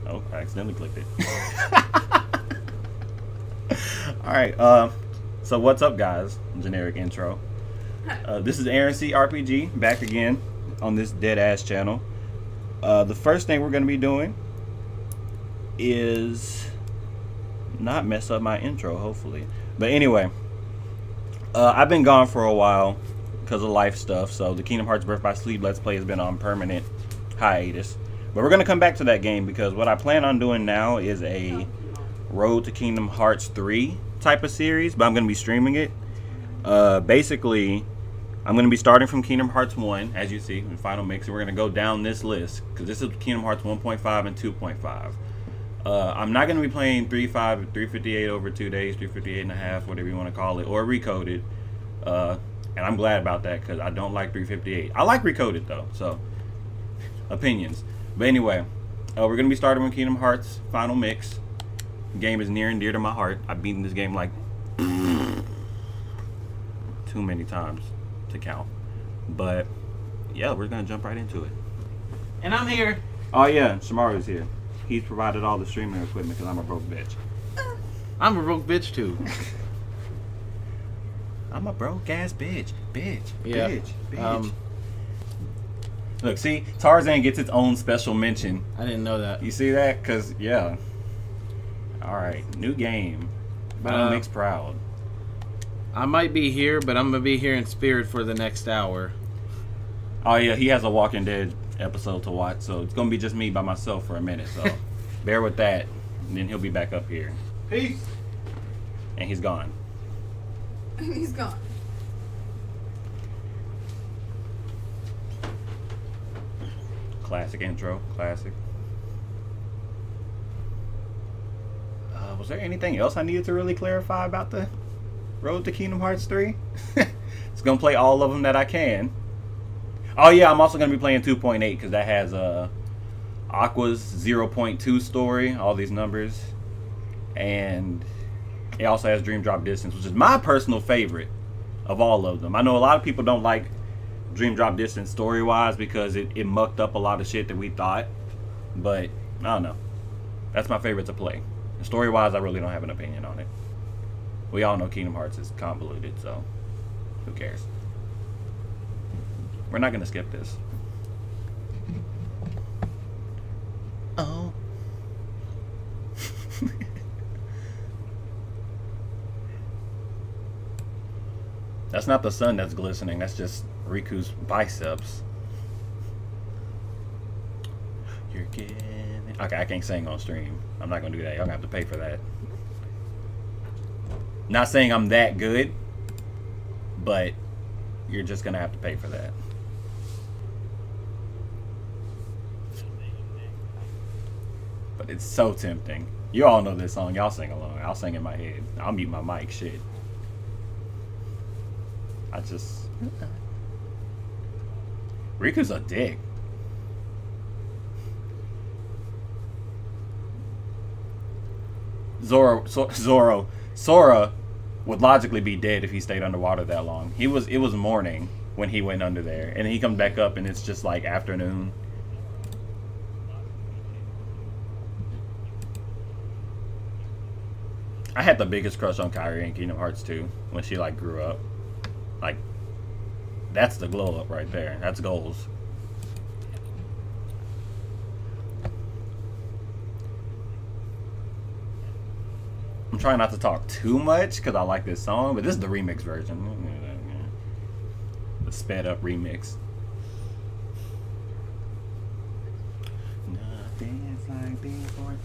Oh, I accidentally clicked it. Alright, so what's up, guys? Generic intro. This is Aaron C. RPG, back again on this dead-ass channel. The first thing we're going to be doing is not mess up my intro, hopefully. But anyway, I've been gone for a while because of life stuff, so the Kingdom Hearts Birth by Sleep Let's Play has been on permanent hiatus. But we're going to come back to that game because what I plan on doing now is a Road to Kingdom Hearts 3 type of series, but I'm going to be streaming it. Basically, I'm going to be starting from Kingdom Hearts 1, as you see, in Final Mix, and we're going to go down this list because this is Kingdom Hearts 1.5 and 2.5. I'm not going to be playing 358 over 2 days, 358 and a half, whatever you want to call it, or Recoded. And I'm glad about that because I don't like 358. I like Recoded, though, so opinions. But anyway, we're going to be starting with Kingdom Hearts Final Mix. The game is near and dear to my heart. I've beaten this game like too many times to count. But yeah, we're going to jump right into it. And I'm here. Oh yeah, Shamaru's here. He's provided all the streaming equipment because I'm a broke bitch. I'm a broke bitch too. I'm a broke ass bitch. Yeah. Bitch. Look, see, Tarzan gets its own special mention. I didn't know that. You see that? Because, yeah. Alright, new game. Final Mix proud. I might be here, but I'm going to be here in spirit for the next hour. Oh, yeah, he has a Walking Dead episode to watch, so it's going to be just me by myself for a minute, so bear with that, and then he'll be back up here. Peace. And he's gone. He's gone. Classic intro, classic. Was there anything else I needed to really clarify about the Road to Kingdom Hearts 3? It's going to play all of them that I can. Oh yeah, I'm also going to be playing 2.8 because that has Aqua's 0.2 story, all these numbers. And it also has Dream Drop Distance, which is my personal favorite of all of them. I know a lot of people don't like Dream Drop Distance story-wise because it mucked up a lot of shit that we thought. But, I don't know. That's my favorite to play. Story-wise, I really don't have an opinion on it. We all know Kingdom Hearts is convoluted, so who cares? We're not going to skip this. Oh. That's not the sun that's glistening. That's just Riku's biceps. You're getting... Okay, I can't sing on stream. I'm not going to do that. Y'all going to have to pay for that. Not saying I'm that good, but you're just going to have to pay for that. But it's so tempting. You all know this song. Y'all sing along. I'll sing in my head. I'll mute my mic. Shit. I just... Riku's a dick. Sora would logically be dead if he stayed underwater that long. It was morning when he went under there, and then he comes back up and it's just like afternoon. I had the biggest crush on Kairi in Kingdom Hearts 2 when she like grew up. Like, that's the glow up right there. That's goals. I'm trying not to talk too much because I like this song, but this is the remix version. The sped up remix. Nothing's like before.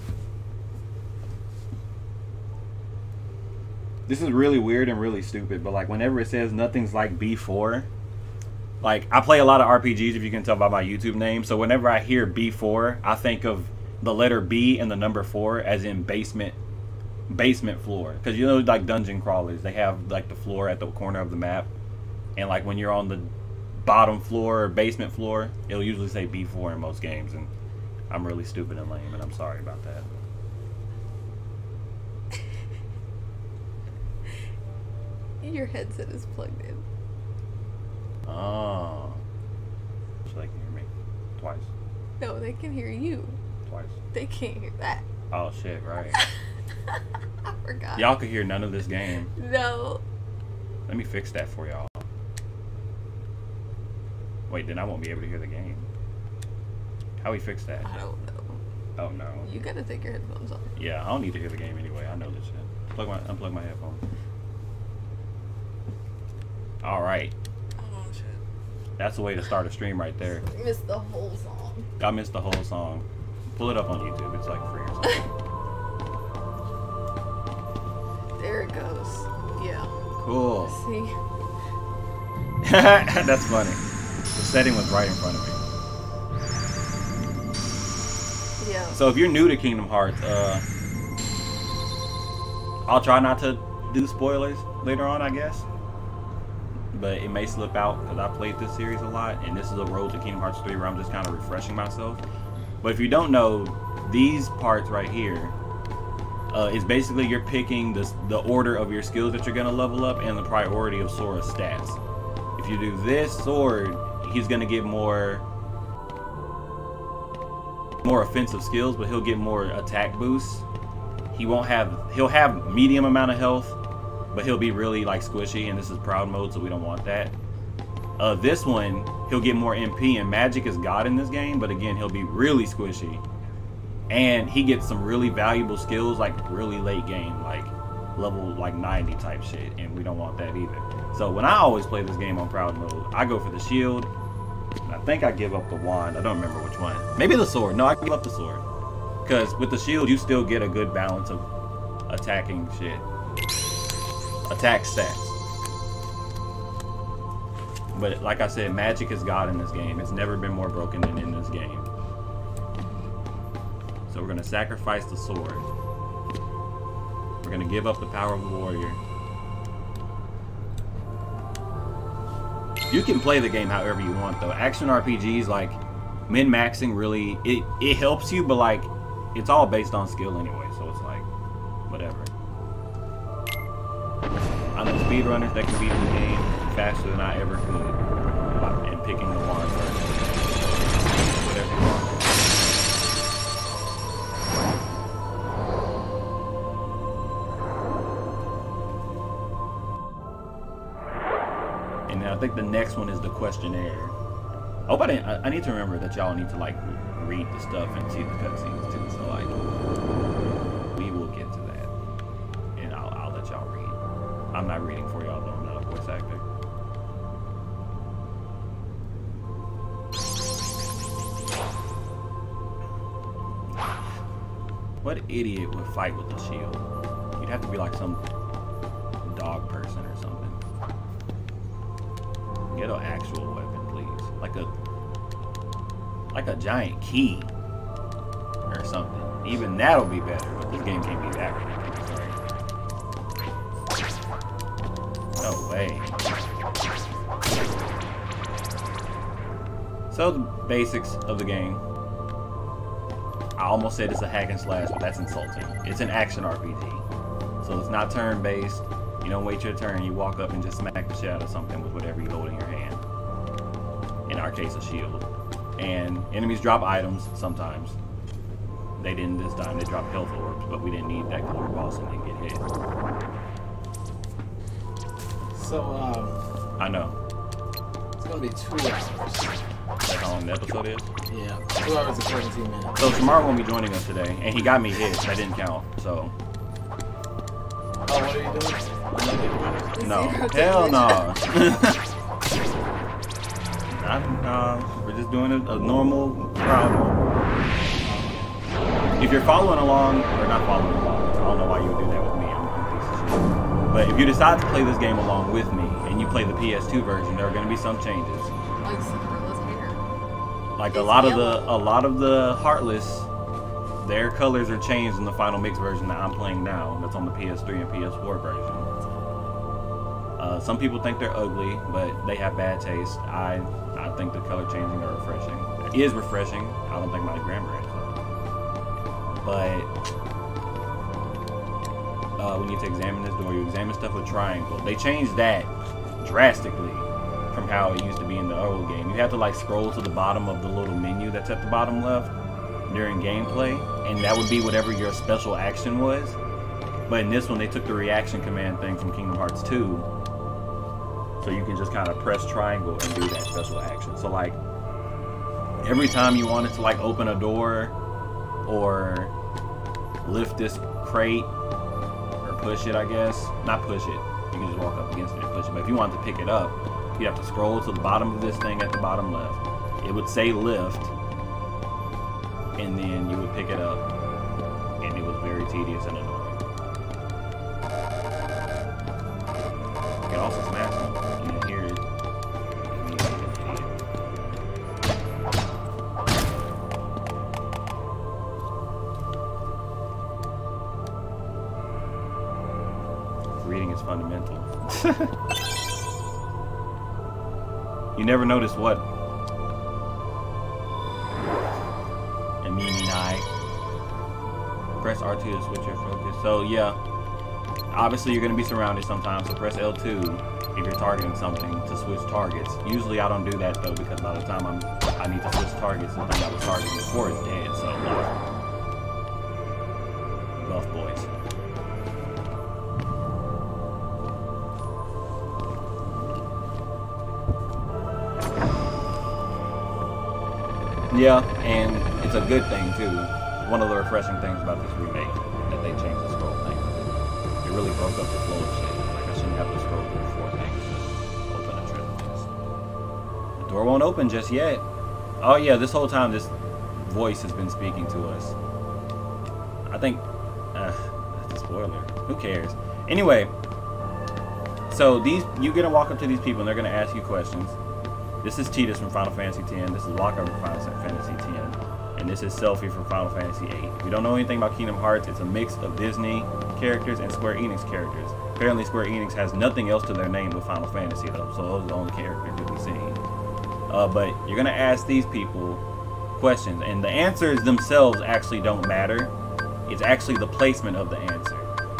This is really weird and really stupid, but like whenever it says nothing's like B4, like I play a lot of RPGs if you can tell by my YouTube name, so whenever I hear B4, I think of the letter B and the number 4 as in basement floor, because you know, like dungeon crawlers, they have like the floor at the corner of the map, and like when you're on the bottom floor or basement floor, it'll usually say B4 in most games, and I'm really stupid and lame, and I'm sorry about that. Your headset is plugged in. Oh, so they can hear me twice. No, they can hear you. twice. They can't hear that. Oh shit! Right. I forgot. Y'all could hear none of this game. No. Let me fix that for y'all. Wait, then I won't be able to hear the game. How we fix that? I don't know. Oh no. You gotta take your headphones off. Yeah, I don't need to hear the game anyway. I know this shit. Unplug my headphones. All right. Oh shit. That's the way to start a stream right there. You missed the whole song. I missed the whole song. Pull it up on YouTube. It's like free or something. There it goes. Yeah. Cool. See? That's funny. The setting was right in front of me. Yeah. So if you're new to Kingdom Hearts, I'll try not to do spoilers later on, I guess. But it may slip out because I played this series a lot, and this is a road to Kingdom Hearts 3 where I'm just kind of refreshing myself. But if you don't know, these parts right here is basically you're picking the order of your skills that you're going to level up and the priority of Sora's stats. If you do this sword, he's going to get more offensive skills, but he'll get more attack boosts. He'll have medium amount of health, but he'll be really like squishy, and this is proud mode, so we don't want that. This one, he'll get more MP, and magic is God in this game, but again, he'll be really squishy. And he gets some really valuable skills like really late game, like level like 90 type shit, and we don't want that either. So when I always play this game on proud mode, I go for the shield. I think I give up the wand. I don't remember which one. Maybe the sword. No, I give up the sword. Because with the shield, you still get a good balance of attacking shit. Attack stats. But like I said, magic is God in this game. It's never been more broken than in this game. So we're going to sacrifice the sword. We're going to give up the power of the warrior. You can play the game however you want though. Action RPGs, like min-maxing really, it helps you, but like it's all based on skill anyway, so it's like whatever. I know speedrunners that can beat the game faster than I ever could and picking the wand first. Whatever you want. And I think the next one is the questionnaire. I hope I need to remember that y'all need to like read the stuff and see the cutscenes too. So like, we will get to that, and I'll let y'all read. I'm not reading for y'all though. I'm not a voice actor. What idiot would fight with a shield? You'd have to be like some dog person or something. Get an actual weapon, please. Like a giant key or something. Even that'll be better, but this game can't be that ridiculous, right? No way. So the basics of the game. I almost said it's a hack and slash, but that's insulting. It's an action RPG. So it's not turn-based. You don't wait your turn, you walk up and just smack the shit out of something with whatever you hold in your hand. In our case, a shield. And enemies drop items sometimes. They didn't this time, they dropped health orbs, but we didn't need that because we're boss and didn't get hit. So, I know. it's gonna be 2 hours. That's how long the episode is? Yeah, 2 hours and 17 minutes. So Shamar won't be joining us today, and he got me hit. That didn't count, so. Oh, what are you doing? No. Hell no. We're just doing a normal crowd. If you're following along, or not following along, I don't know why you would do that with me. I'm a piece of shit. But if you decide to play this game along with me, and you play the PS2 version, there are going to be some changes. Like Cinderella's hair. Like It's a lot yellow. of the Heartless, their colors are changed in the final mix version that I'm playing now. That's on the PS3 and PS4 version. Some people think they're ugly, but they have bad taste. I think the color changing are refreshing. It is refreshing. I don't think my grammar is though. But when you have to examine this door, you examine stuff with triangle. They changed that drastically from how it used to be in the old game. You have to like scroll to the bottom of the little menu that's at the bottom left, during gameplay, and that would be whatever your special action was. But in this one, they took the reaction command thing from Kingdom Hearts 2, so you can just kind of press triangle and do that special action. So like, every time you wanted to like open a door or lift this crate or push it, I guess, not push it, you can just walk up against it and push it, but if you wanted to pick it up, you have to scroll to the bottom of this thing at the bottom left. It would say lift, and then you would pick it up, and it was very tedious and annoying. You can also smash them, and then hear it. Reading is fundamental. You never notice what? And meaning I press R2 to switch your focus. So yeah, obviously you're gonna be surrounded sometimes. So press L2 if you're targeting something to switch targets. Usually I don't do that though, because by the time I need to switch targets, the thing I was targeting before is dead. So buff boys. Yeah, and it's a good thing too. One of the refreshing things about this remake, that they changed the scroll thing. It really broke up the flow of shit. Like, I shouldn't have to scroll through 4 things to open a treasure chest. The door won't open just yet. Oh yeah, this whole time this voice has been speaking to us. I think, that's a spoiler. Who cares? Anyway, so you're gonna walk up to these people and they're gonna ask you questions. This is Tidus from Final Fantasy X, this is Lockhart from Final Fantasy X, and this is Selphie from Final Fantasy VIII. If you don't know anything about Kingdom Hearts, it's a mix of Disney characters and Square Enix characters. Apparently Square Enix has nothing else to their name but Final Fantasy though, so those are the only characters you'll be seeing. But you're gonna ask these people questions, and the answers themselves actually don't matter. It's actually the placement of the answer.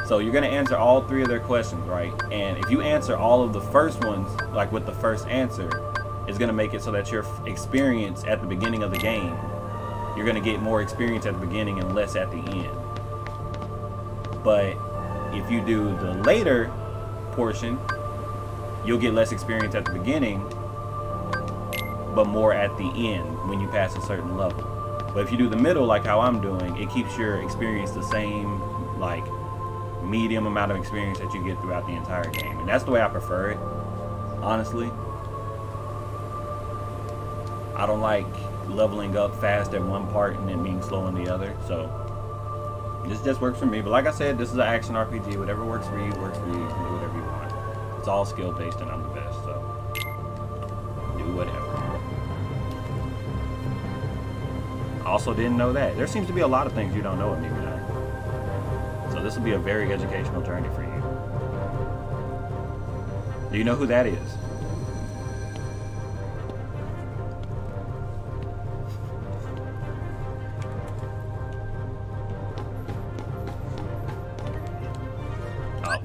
So you're gonna answer all 3 of their questions, right? And if you answer all of the first ones, like with the first answer, it's going to make it so that your experience at the beginning of the game, you're going to get more experience at the beginning and less at the end. But if you do the later portion, you'll get less experience at the beginning, but more at the end when you pass a certain level. But if you do the middle, like how I'm doing, it keeps your experience the same, like medium amount of experience that you get throughout the entire game. And that's the way I prefer it, honestly. I don't like leveling up fast at one part and then being slow in the other, so this just works for me. But like I said, this is an action RPG. Whatever works for you works for you. You can do whatever you want. It's all skill based, and I'm the best, so do whatever. I also didn't know that. There seems to be a lot of things you don't know at Maybe Not. So this will be a very educational journey for you. Do you know who that is?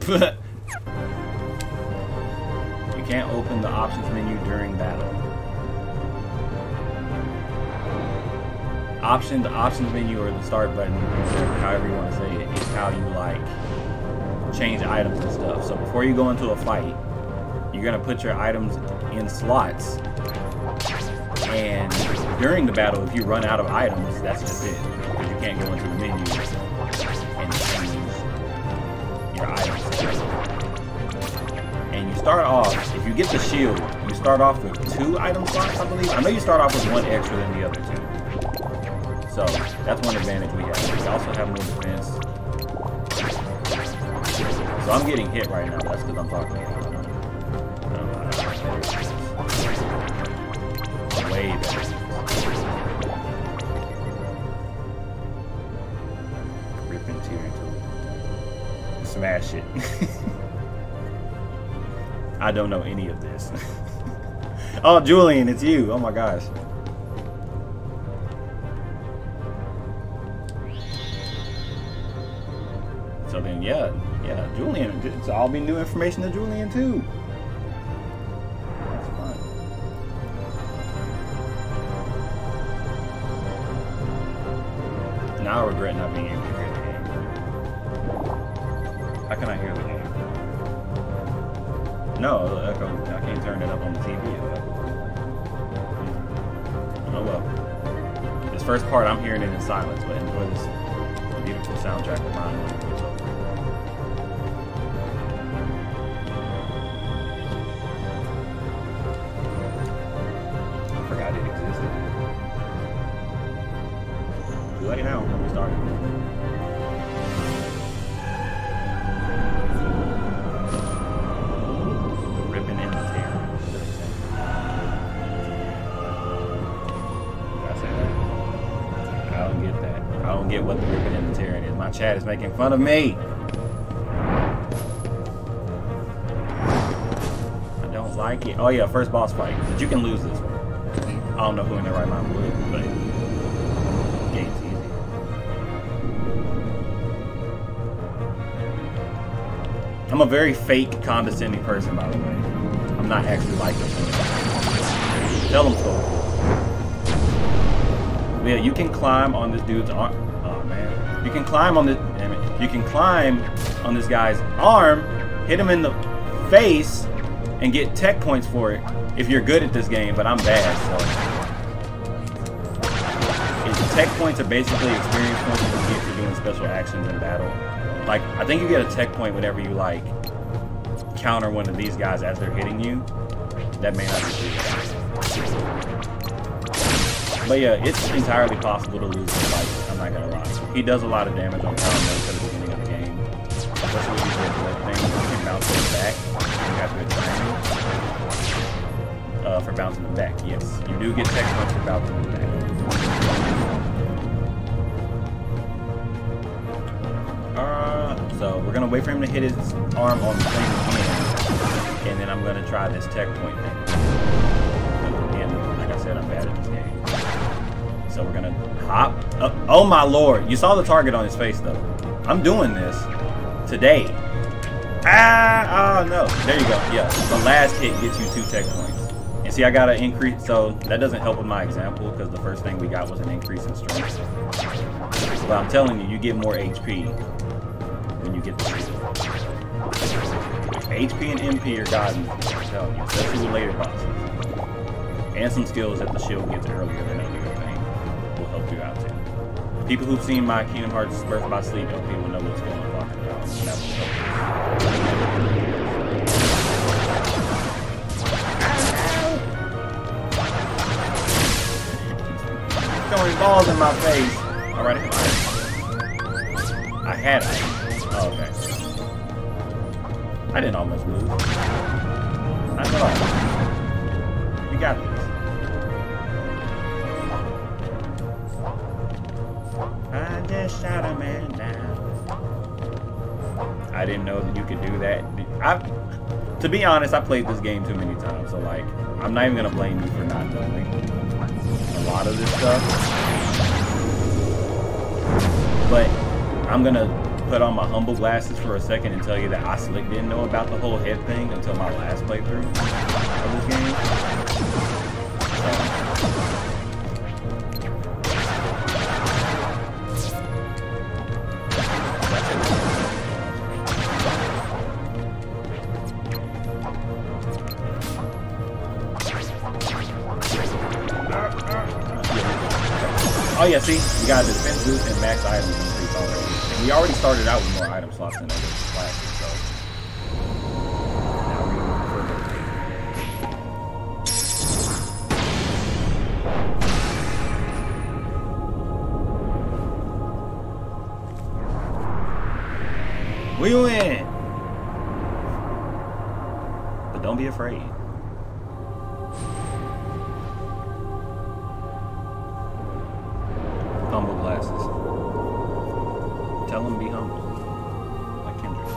You can't open the options menu during battle. The options menu or the start button, however you want to say it, is how you like change items and stuff. So before you go into a fight, you're gonna put your items in slots, and during the battle, if you run out of items, that's just it, because you can't go into the menu and change your items. And you start off, if you get the shield, you start off with 2 item slots, I believe. I know you start off with 1 extra than the other 2. So that's one advantage we have. We also have more defense. So I'm getting hit right now. That's because I'm talking. Way better. Rip and tear into it. Smash it. I don't know any of this. Oh, Julian, it's you. Oh my gosh. So then, yeah, Julian. It's all be new information to Julian too. That's fun. regret not being able to hear the game. How can I hear the game? No, I can't turn it up on the TV. Oh well. This first part, I'm hearing it in silence, but enjoy this beautiful soundtrack of mine when it goes over. I forgot it existed. Too late now. We started. Ripping and tearing. Did I say that? I don't get that. I don't get what the ripping and the tearing is. My chat is making fun of me. I don't like it. Oh yeah, first boss fight. But you can lose this one. I don't know who in their right mind would, but this game's easy. I'm a very fake, condescending person, by the way. I'm not actually like this one. Tell them so. Yeah, you can climb on this dude's arm. Oh man, you can climb on this. Damn it. You can climb on this guy's arm, hit him in the face, and get tech points for it if you're good at this game. But I'm bad, so tech points are basically experience points you get for doing special actions in battle. Like, I think you get a tech point whenever you like counter one of these guys as they're hitting you. That may not be true. But yeah, it's entirely possible to lose this fight. I'm not gonna lie. He does a lot of damage on counter modes at the beginning of the game. Especially with these red things. You can bounce them back. You have good timing for bouncing them back. Yes, you do get tech points for bouncing them back. So we're gonna wait for him to hit his arm on the thing again, and then I'm gonna try this tech point thing. Again, like I said, I'm bad at this game. So we're gonna hop up. Oh my lord! You saw the target on his face though. I'm doing this today. Ah! Oh no! There you go. Yeah, the last hit gets you 2 tech points. And see, I got an increase. So that doesn't help with my example because the first thing we got was an increase in strength. But I'm telling you, you get more HP. When you get the shield. HP and MP are gotten, I'm telling you, especially with later bosses. And some skills that the shield gets earlier than any other thing will help you out too. People who've seen my Kingdom Hearts Birth by Sleep LP will know what's going on about. That will help. Throwing balls in my face. Alright, I had it. Oh, okay. I didn't almost lose. Not at all. We got this. I just shot a man down. I didn't know that you could do that. To be honest, I played this game too many times, so like, I'm not even gonna blame you for not knowing a lot of this stuff. But I'm gonna put on my humble glasses for a second and tell you that I slick didn't know about the whole head thing until my last playthrough of this game. Oh yeah, see, we got a defense boost and max items increase already. And we already started out with more item slots than other classes, so now we're moving further. We win! But don't be afraid. Humble glasses. Tell him to be humble. Like Kendrick.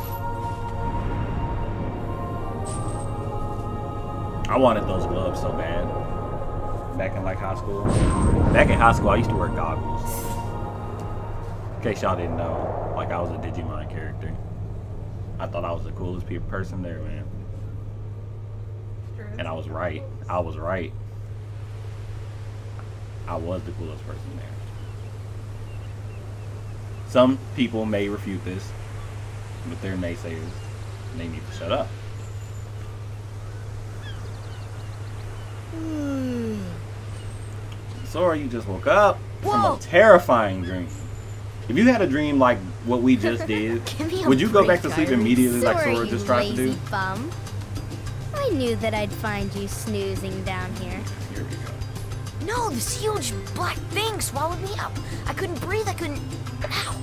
I wanted those gloves so bad. Back in like high school. Back in high school, I used to wear goggles. In case y'all didn't know, like I was a Digimon character. I thought I was the coolest person there, man. And I was right. I was right. I was the coolest person there. some people may refute this, but they're naysayers. And they need to shut up. Sora, you just woke up from a terrifying dream. If you had a dream like what we just did, would you go back to sleep immediately like Sora just tried to do? Bum. I knew that I'd find you snoozing down here. Here we go. No, this huge black thing swallowed me up. I couldn't breathe, I couldn't... Ow.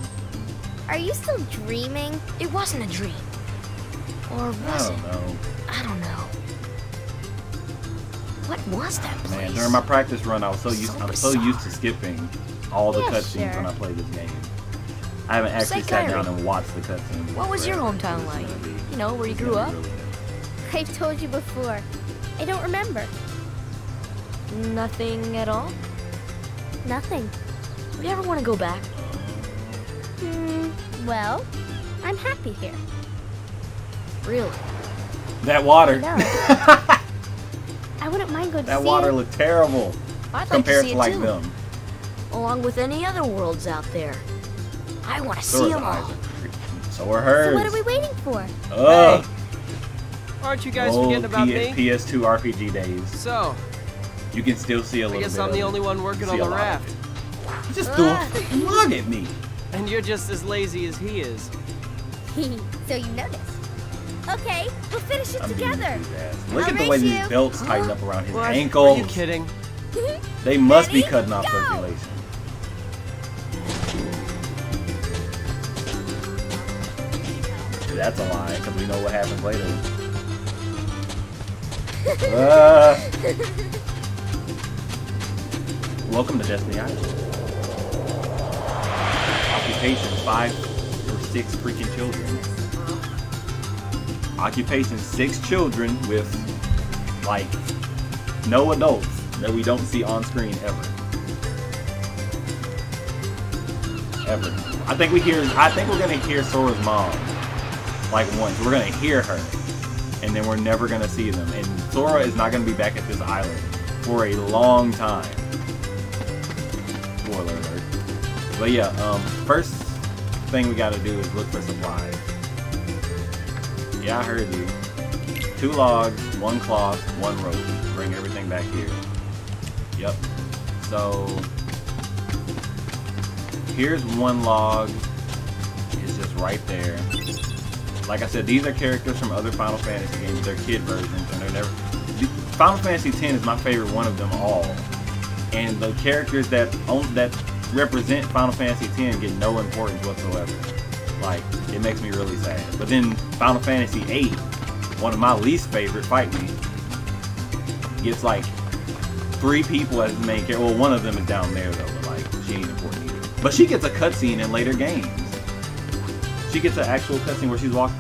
Are you still dreaming? It wasn't a dream. Or I was don't it? know. I don't know. What was that place? Man, during my practice run, I'm so used to skipping all the Yeah, cutscenes sure. when I play this game. I haven't actually sat down and watched the cutscenes. What was your hometown like? You know, where you grew up? I've told you before. I don't remember. Nothing at all? Nothing. Would you ever want to go back? Well, I'm happy here. Really? That water. No. I wouldn't mind going to That see water it. looked terrible I'd like compared to see to it like too. them. Along with any other worlds out there. I want to see Sora's them all. eyes are pretty. So are hers. So what are we waiting for? Ugh. Aren't you guys Old forgetting about me? PS2 RPG days. So, You can still see a I little bit guess I'm of the it. only one working See on a the lot of raft. it. You just threw a log at me. And you're just as lazy as he is. So you noticed. Okay, we'll finish it I'm being together. his ass. Look I'll at the way race these you. belts tighten up around his What? ankles. Are you kidding? They must be Ready? cutting off Go! circulation. That's a lie, because we know what happens later. Welcome to Destiny Island. Occupation 5 or 6 freaking children. Occupation 6 children with, like, no adults that we don't see on screen ever. Ever. I think we're gonna hear Sora's mom. Like once. We're gonna hear her. And then we're never gonna see them. And Sora is not gonna be back at this island for a long time. Spoiler alert. But yeah, first thing we gotta do is look for supplies. Yeah, I heard you. 2 logs, 1 cloth, 1 rope. Bring everything back here. Yep. So here's 1 log. It's just right there. Like I said, these are characters from other Final Fantasy games. They're kid versions, and they're never. Final Fantasy X is my favorite one of them all. And the characters that represent Final Fantasy X get no importance whatsoever. Like, it makes me really sad. But then Final Fantasy VIII, one of my least favorite, fight me, gets like 3 people as the main character. Well, one of them is down there though, but like she ain't important either. But she gets a cutscene in later games. She gets an actual cutscene where she's walking.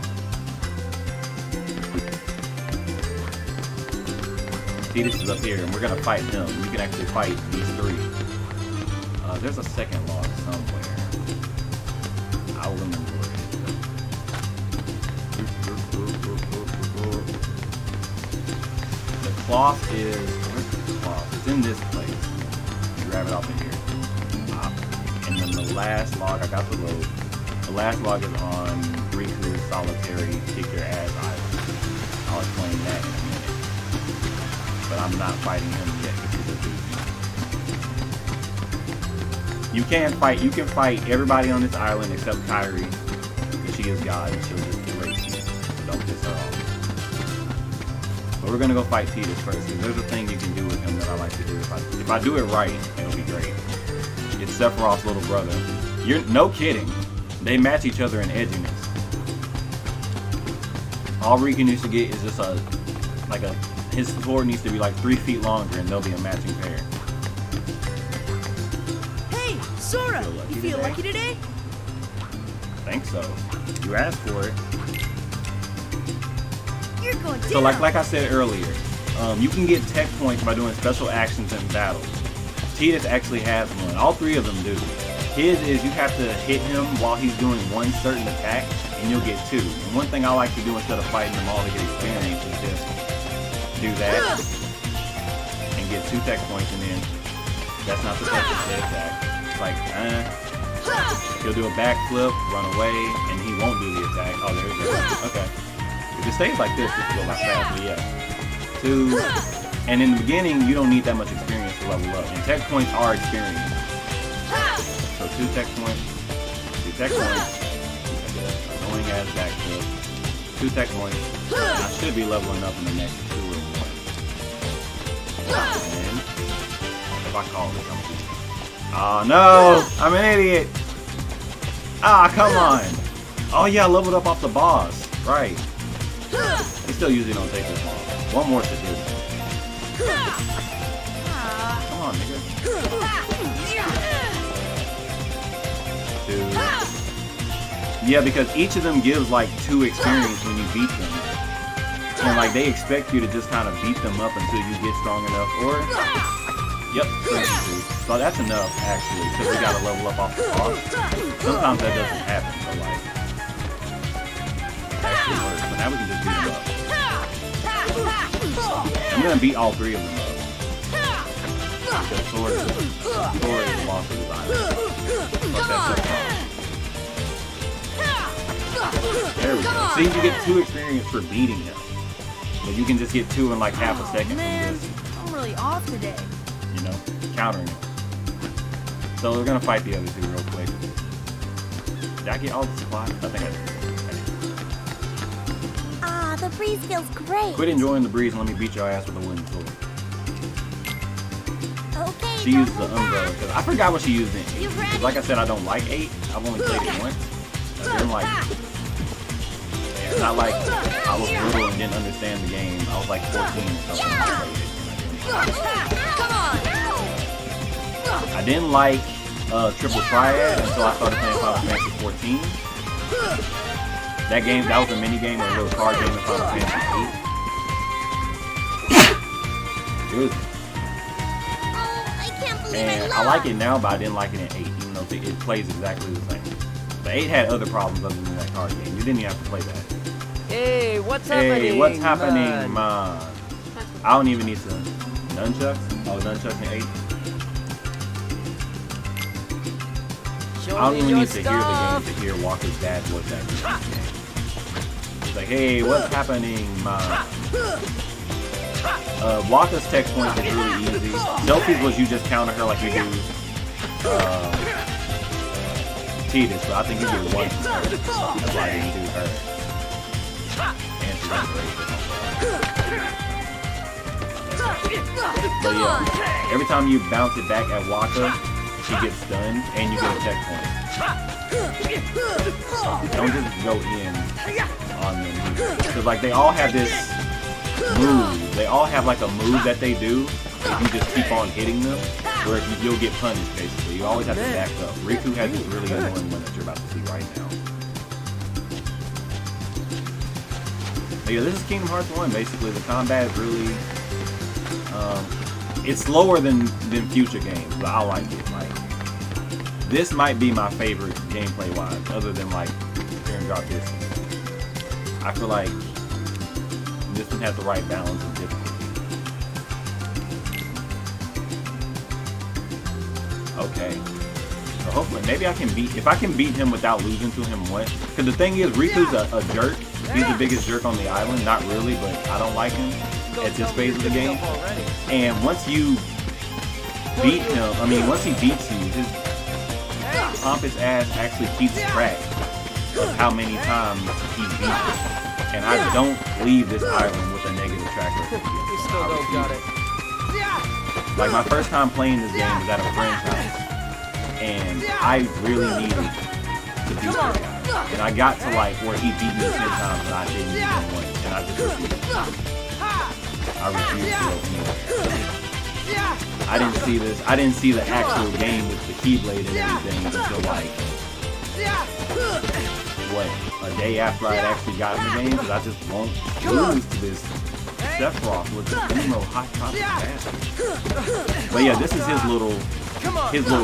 Tidus is up here, and we're gonna fight him. We can actually fight these 3. There's a second log somewhere. I'll remember where it is. The cloth is. Where's the cloth? It's in this place. You grab it off of here. And then the last log, I got the rope. The last log is on Riku's solitary kick your ass island. I'll explain that in a minute. But I'm not fighting him yet because he's a dude. You can fight everybody on this island except Kairi, because she is God and she'll just erase you. So don't piss her off. But we're gonna go fight Tidus first, because there's a thing you can do with him that I like to do. If I do it right, it'll be great. It's Sephiroth's little brother. You're no kidding. They match each other in edginess. All Riku needs to get is just his sword needs to be like 3 feet longer, and they'll be a matching pair. Hey, Sora! You feel lucky today? I think so. You asked for it. You're going down. So like I said earlier, you can get tech points by doing special actions in battles. Tidus actually has one. All 3 of them do. His is you have to hit him while he's doing one certain attack, and you'll get 2. And one thing I like to do instead of fighting them all to get experience is just do that and get 2 tech points, and then that's not the perfect attack. It's like, He'll do a backflip, run away, and he won't do the attack. Oh, there he goes. Okay. If it stays like this, this will go by fast, but yeah. 2. And in the beginning, you don't need that much experience to level up. And tech points are experience. So 2 tech points. 2 tech points. Annoying ass backflip. 2 tech points. I should be leveling up in the next 2 or 1. And if I call this, I'm good. Oh no! I'm an idiot! Ah, come on! Oh yeah, I leveled up off the boss. Right. It still usually don't take this long. One more to do. Come on, nigga. 2. Yeah, because each of them gives like 2 experience when you beat them. And like they expect you to just kind of beat them up until you get strong enough. Or, yep, 2. So that's enough actually, because we gotta level up off the boss. Sometimes that doesn't happen, so like, it actually works. But now we can just beat them up. I'm gonna beat all 3 of them up. Because Sword is lost to design. But that's no problem. There we go. See, you get 2 experience for beating him. But you can just get 2 in like half a second Man, from just, I'm really off today. you know, countering it. So we're gonna fight the other 2 real quick. Did I get all the supplies? I think I did. Ah, the breeze feels great. Quit enjoying the breeze and let me beat your ass with a wooden sword. Okay. She uses the umbrella because I forgot what she used in 8. Because like I said, I don't like 8. I've only played it once. I didn't like it. It's not like I was little and didn't understand the game. I was like 14 or something when I played it. I didn't like Triple Triad until I started playing Final Fantasy 14. That game, that was a mini game or a little card game in Final Fantasy 8. It was, I can't believe and I like it now, but I didn't like it in 8, even though it plays exactly the same. But 8 had other problems other than that card game. You didn't even have to play that. Hey, what's happening? Hey, what's happening, man? man? I don't even need to. Nunchucks? Oh, nunchucks in 8. Show I don't me even your need to hear the stuff. game to hear Walker's dad voice acting in this game. It's like, hey, what's happening, man? Walker's tech points is really easy. Delphi's was you just counter her like you do Tidus, but I think you get 1 from her. That's why I didn't do her. And she's underrated. But yeah, every time you bounce it back at Waka, she gets stunned and you get a tech point. Don't just go in on them. Because like they all have this move. They all have like a move that they do if you just keep on hitting them. Where you'll get punished basically. You always have to back up. Riku has this really annoying one that you're about to see right now. But yeah, this is Kingdom Hearts 1 basically. The combat is really it's slower than future games, but I like it. Like this might be my favorite gameplay wise, other than like Fear and Drop Distance. I feel like this one has the right balance of difficulty. Okay. So hopefully, maybe I can beat, if I can beat him without losing to him once. Because the thing is, Riku's a jerk. He's the biggest jerk on the island. Not really, but I don't like him at this phase of the game. And once you beat him, I mean, once he beats you, his pompous ass actually keeps track of how many times he beats you. And I don't leave this island with a negative track record. You still don't got it. Like my first time playing this game was at a friend's house, and I really needed to beat that guy. And I got to like where he beat me 10 times and I didn't beat him once, and I just refused. I refused to go anywhere. I didn't see this. I didn't see the actual game with the Keyblade and everything until like what, a day after I had actually gotten the game, because I just won't lose to this Sephiroth with the Uno hot topic ass. But yeah, this is his little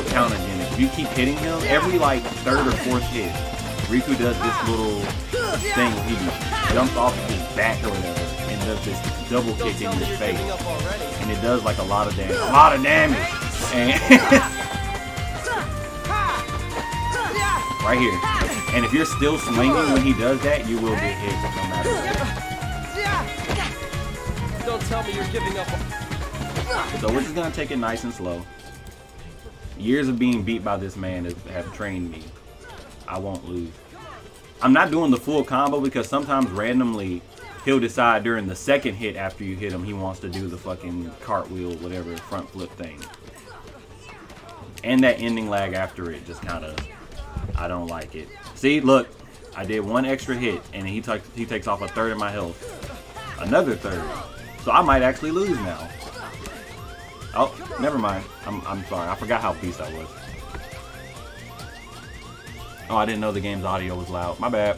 counter gimmick. If you keep hitting him, every like 3rd or 4th hit, Riku does this little thing where he jumps off of his back or whatever and does this double kick in your face. And it does like a lot of damage. And Right here. And if you're still swinging when he does that, you will get hit no matter what. Don't tell me you're giving up. So we're just gonna take it nice and slow. Years of being beat by this man have trained me. I won't lose. I'm not doing the full combo because sometimes randomly he'll decide during the second hit after you hit him he wants to do the fucking cartwheel, whatever, front flip thing. And that ending lag after it just kind of, I don't like it. See, look, I did one extra hit and he takes off a third of my health. Another third. So I might actually lose now. Oh, never mind. I'm sorry. I forgot how beast I was. Oh, I didn't know the game's audio was loud. My bad.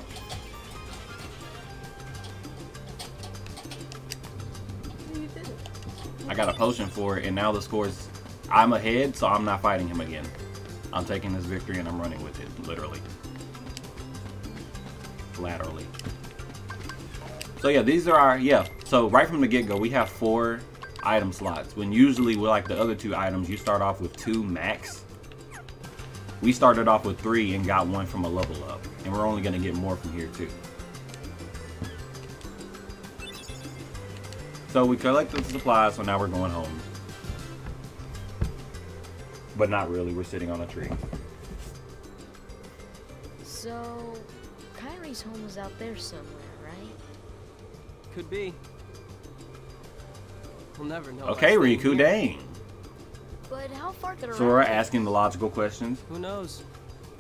I got a potion for it, and now the score's... I'm ahead, so I'm not fighting him again. I'm taking this victory, and I'm running with it, literally. Laterally. So yeah, these are our... Yeah, so right from the get-go, we have 4 item slots. When usually, with like the other 2 items, you start off with 2 max. We started off with 3 and got 1 from a level up. And we're only going to get more from here, too. So we collected the supplies, so now we're going home. But not really, we're sitting on a tree. So, Kyrie's home is out there somewhere, right? Could be. We'll never know. Okay, Riku, dang. But how far could Sora asking the logical questions. Who knows?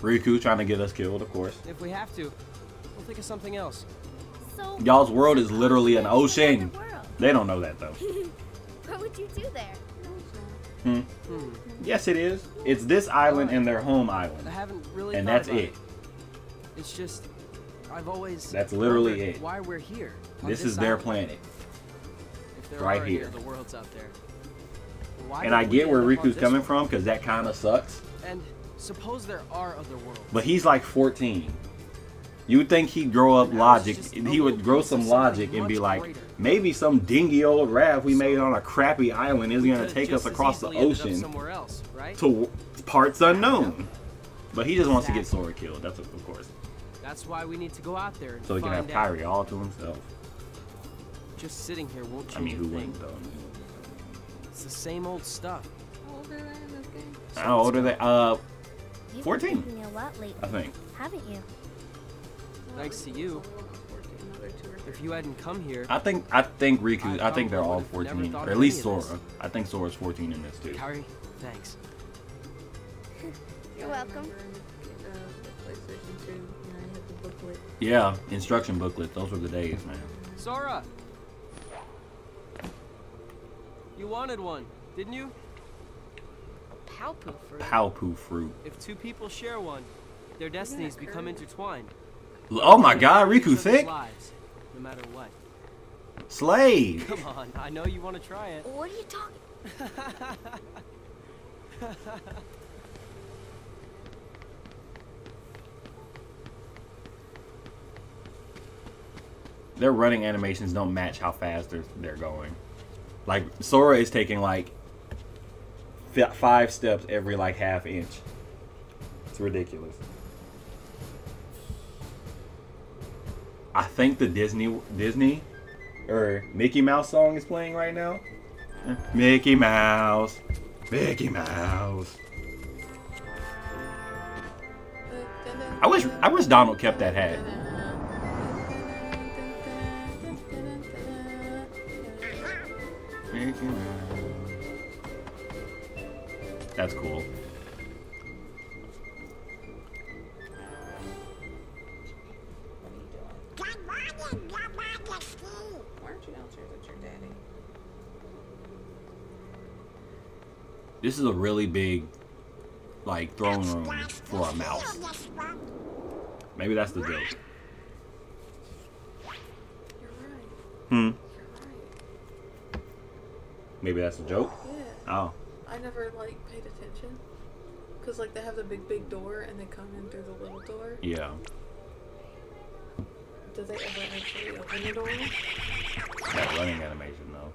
Riku trying to get us killed, of course. If we have to, we'll think of something else. So, Y'all's world is literally an ocean. World. They don't know that, though. What would you do there? Yes, it is. It's this island and their home island. I haven't really And thought that's about it. It's just, I've always That's literally wondered it. why we're here. on This is their island. planet. If there right are here. Any other worlds out there. Why And I did we get where end up on Riku's this coming one? from, because that kind of sucks. And suppose there are other worlds. But he's like 14. You would think he'd grow up logic. He would grow some logic and be like, maybe some dingy old raft we made on a crappy island is going to take us across the ocean somewhere else, right? to parts unknown. But he just wants to get Sora killed. That's of course. That's why we need to go out there and So he can have find out. Kyrie all to himself. Just sitting here won't change I mean, who a thing. wouldn't though? It's the same old stuff. How old are they in this game? How old are they? You've 14, been thinking a lot lately, I think. haven't you? Thanks to you. If you hadn't come here, I think Riku. I think they're all 14, or at least Sora. I think Sora's 14 in this too. Kyrie, thanks. You're welcome. PlayStation 2, and I had the booklet. Yeah, instruction booklet. Those were the days, man. Sora! You wanted one, didn't you? Palpu fruit. Palpu fruit. If 2 people share one, their destinies become intertwined. Oh my God, Riku Each other's thick. lives, no matter what. Slave. Come on, I know you want to try it. What are you talking? Their running animations don't match how fast they're going. Like Sora is taking like 5 steps every like half inch. It's ridiculous. I think the Disney or Mickey Mouse song is playing right now. Mickey Mouse, Mickey Mouse. I wish Donald kept that hat. Mickey Mouse. That's cool. Why aren't you downstairs with your daddy? This is a really big, like, throne room for a mouse. Maybe that's the joke. You're right. Hmm. You're right. Maybe that's a joke? Yeah. Oh. I never, like, paid attention. Because, like, they have the big door and they come in through the little door. Yeah. Do they ever actually open the door? That running animation, though.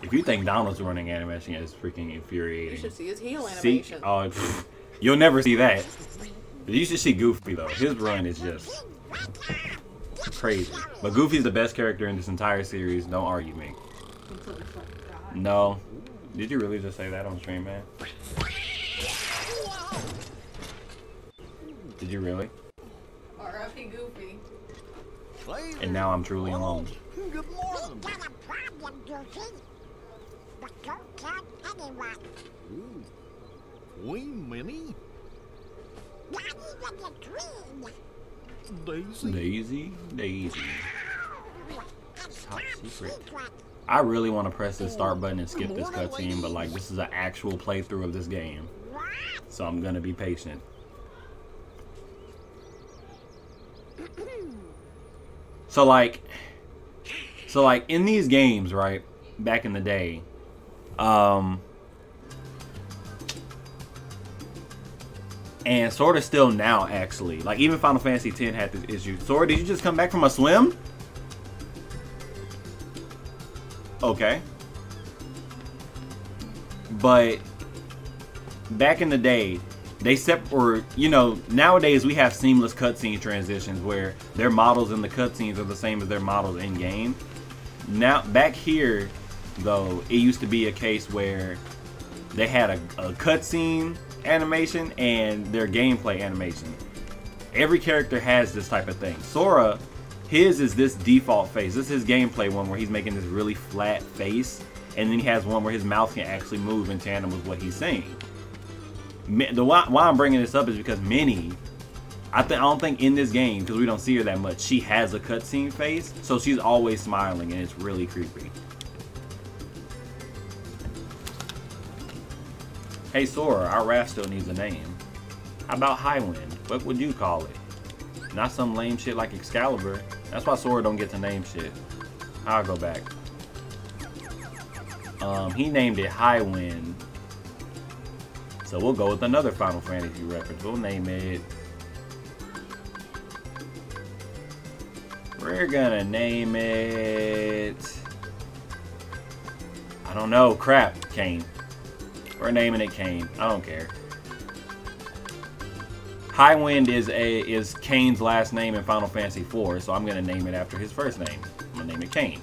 If you think Donald's running animation is freaking infuriating. You should see his heel See? animation. Oh, you'll never see that. You should see Goofy though. His run is just crazy. But Goofy's the best character in this entire series. Don't argue me. No. Did you really just say that on stream, man? Did you really? R.I.P. Goofy. And now I'm truly alone. Good morning. Queen Minnie? Daisy. Top secret. I really want to press this start button and skip this cutscene, but like this is an actual playthrough of this game, so I'm gonna be patient. So like in these games, right, back in the day, and sort of still now, actually, like even Final Fantasy X had this issue. Sora, did you just come back from a swim? Okay. But back in the day, nowadays we have seamless cutscene transitions where their models in the cutscenes are the same as their models in game. Now, back here, though, it used to be a case where they had a cutscene animation and their gameplay animation. Every character has this type of thing. Sora, his is this default face. This is his gameplay one where he's making this really flat face, and then he has one where his mouth can actually move in tandem with what he's saying. Why I'm bringing this up is because Minnie, I don't think in this game, because we don't see her that much, she has a cutscene face, so she's always smiling, and it's really creepy. Hey Sora, our raft still needs a name. How about Highwind? What would you call it? Not some lame shit like Excalibur. That's why Sora don't get to name shit. I'll go back. He named it Highwind. So we'll go with another Final Fantasy reference. We'll name it... We're gonna name it... I don't know. Crap. Kane. We're naming it Kane. I don't care. Highwind is Kane's last name in Final Fantasy IV, so I'm gonna name it after his first name. I'm gonna name it Kane.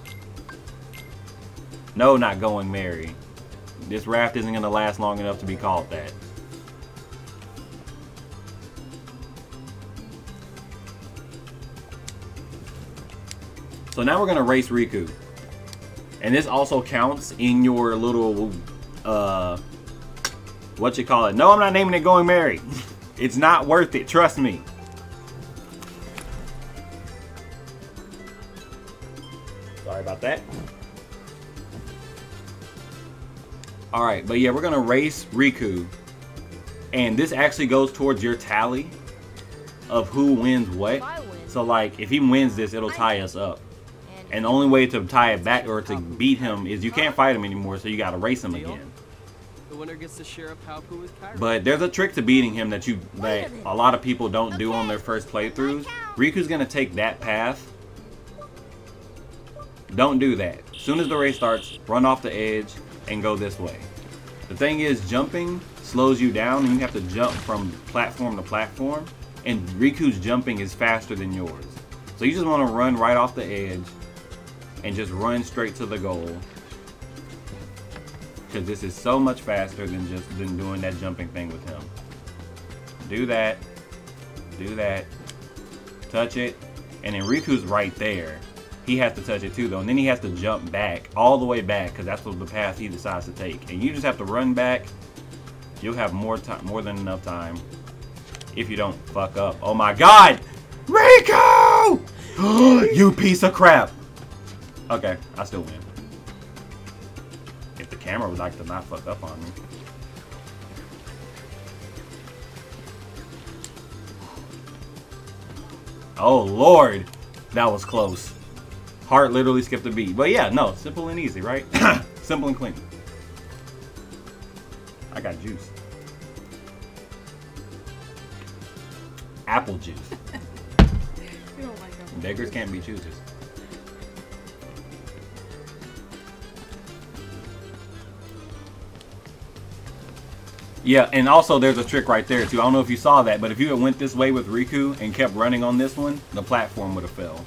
No, not Going Merry. This raft isn't gonna last long enough to be called that. So now we're gonna race Riku. And this also counts in your little what you call it. No, I'm not naming it Going Merry. It's not worth it, trust me. Sorry about that. Alright, but yeah, we're gonna race Riku. And this actually goes towards your tally of who wins what. So like, if he wins this, it'll tie us up. And the only way to tie it back or to beat him is you can't fight him anymore, so you gotta race him again. The winner gets to share a Palpu with Kyra. But there's a trick to beating him that a lot of people don't do on their first playthroughs. Riku's gonna take that path. Don't do that. As soon as the race starts, run off the edge and go this way. The thing is, jumping slows you down and you have to jump from platform to platform. And Riku's jumping is faster than yours. So you just want to run right off the edge and just run straight to the goal. Because this is so much faster than doing that jumping thing with him. Do that. Do that. Touch it. And then Riku's right there. He has to touch it too though. And then he has to jump back. All the way back. Because that's what the path he decides to take. And you just have to run back. You'll have more than enough time. If you don't fuck up. Oh my god! Riku! You piece of crap! Okay, I still win. If the camera would like to not fuck up on me. Oh lord! That was close. Heart literally skipped a beat. But yeah, no, simple and easy, right? Simple and clean. I got juice. Apple juice. You don't like them. Beggars can't be choosers. Yeah, and also there's a trick right there too. I don't know if you saw that, but if you had went this way with Riku and kept running on this one, the platform would have fell.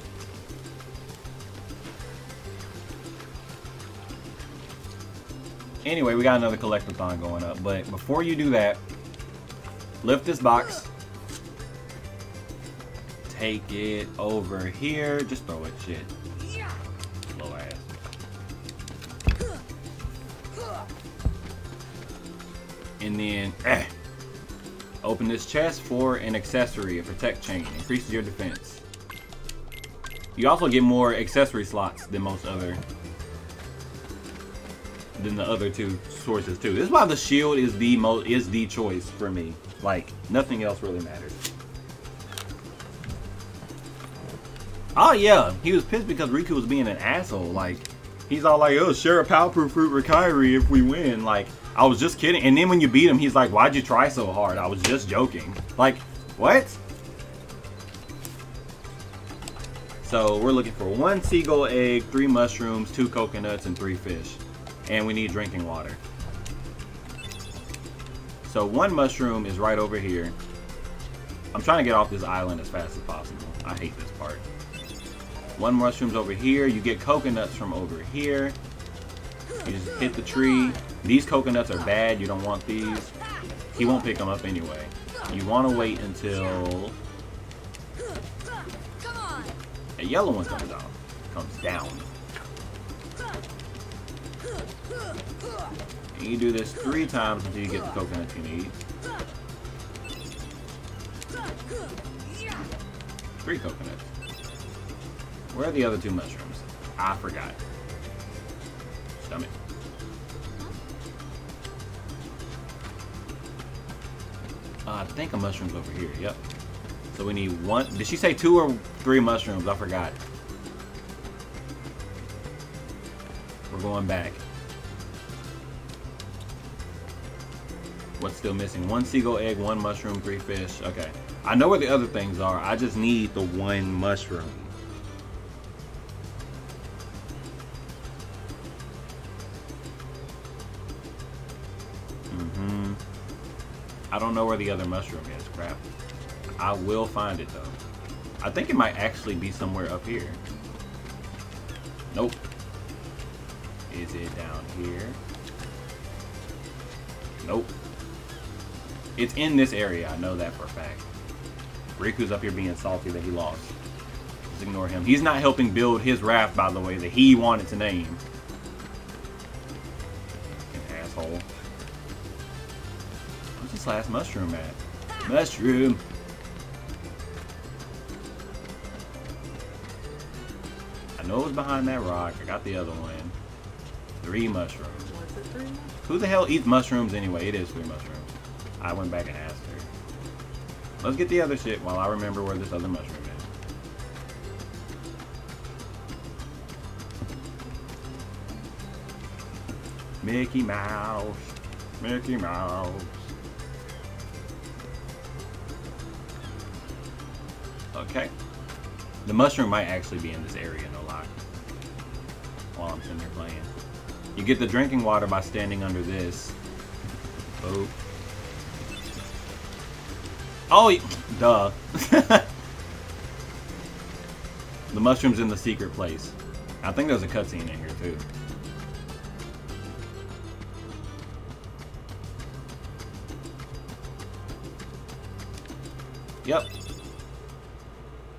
Anyway, we got another collectathon going up, but before you do that, lift this box. Take it over here. Just throw it, shit. Slow ass. And then open this chest for an accessory, a protect chain. Increases your defense. You also get more accessory slots than the other two sources too. This is why the shield is the choice for me. Like nothing else really matters. Oh yeah, he was pissed because Riku was being an asshole. Like he's all like, "Oh, share a powerful fruit with Kairi if we win." Like I was just kidding. And then when you beat him, he's like, "Why'd you try so hard? I was just joking." Like what? So we're looking for 1 seagull egg, 3 mushrooms, 2 coconuts, and 3 fish. And we need drinking water. So 1 mushroom is right over here. I'm trying to get off this island as fast as possible. I hate this part. 1 mushroom's over here. You get coconuts from over here. You just hit the tree. These coconuts are bad. You don't want these. He won't pick them up anyway. You want to wait until a yellow one comes down. And you do this 3 times until you get the coconuts you need. 3 coconuts. Where are the other 2 mushrooms? I forgot. Stomach. I think a mushroom's over here. Yep. So we need 1. Did she say 2 or 3 mushrooms? I forgot. We're going back. What's still missing? 1 seagull egg, 1 mushroom, 3 fish. Okay. I know where the other things are. I just need the 1 mushroom. I don't know where the other mushroom is. Crap. I will find it though. I think it might actually be somewhere up here. Nope. Is it down here? Nope. It's in this area. I know that for a fact. Riku's up here being salty that he lost. Just ignore him. He's not helping build his raft, by the way, that he wanted to name. An asshole. Where's this last mushroom at? Mushroom! I know it was behind that rock. I got the other one. 3 mushrooms. Was it 3 mushrooms? Who the hell eats mushrooms anyway? It is 3 mushrooms. I went back and asked her. Let's get the other shit while I remember where this other mushroom is. Mickey Mouse. Mickey Mouse. Okay. The mushroom might actually be in this area, no lie. While I'm sitting there playing. You get the drinking water by standing under this. Oh. Oh, duh. The mushroom's in the secret place. I think there's a cutscene in here too. Yep.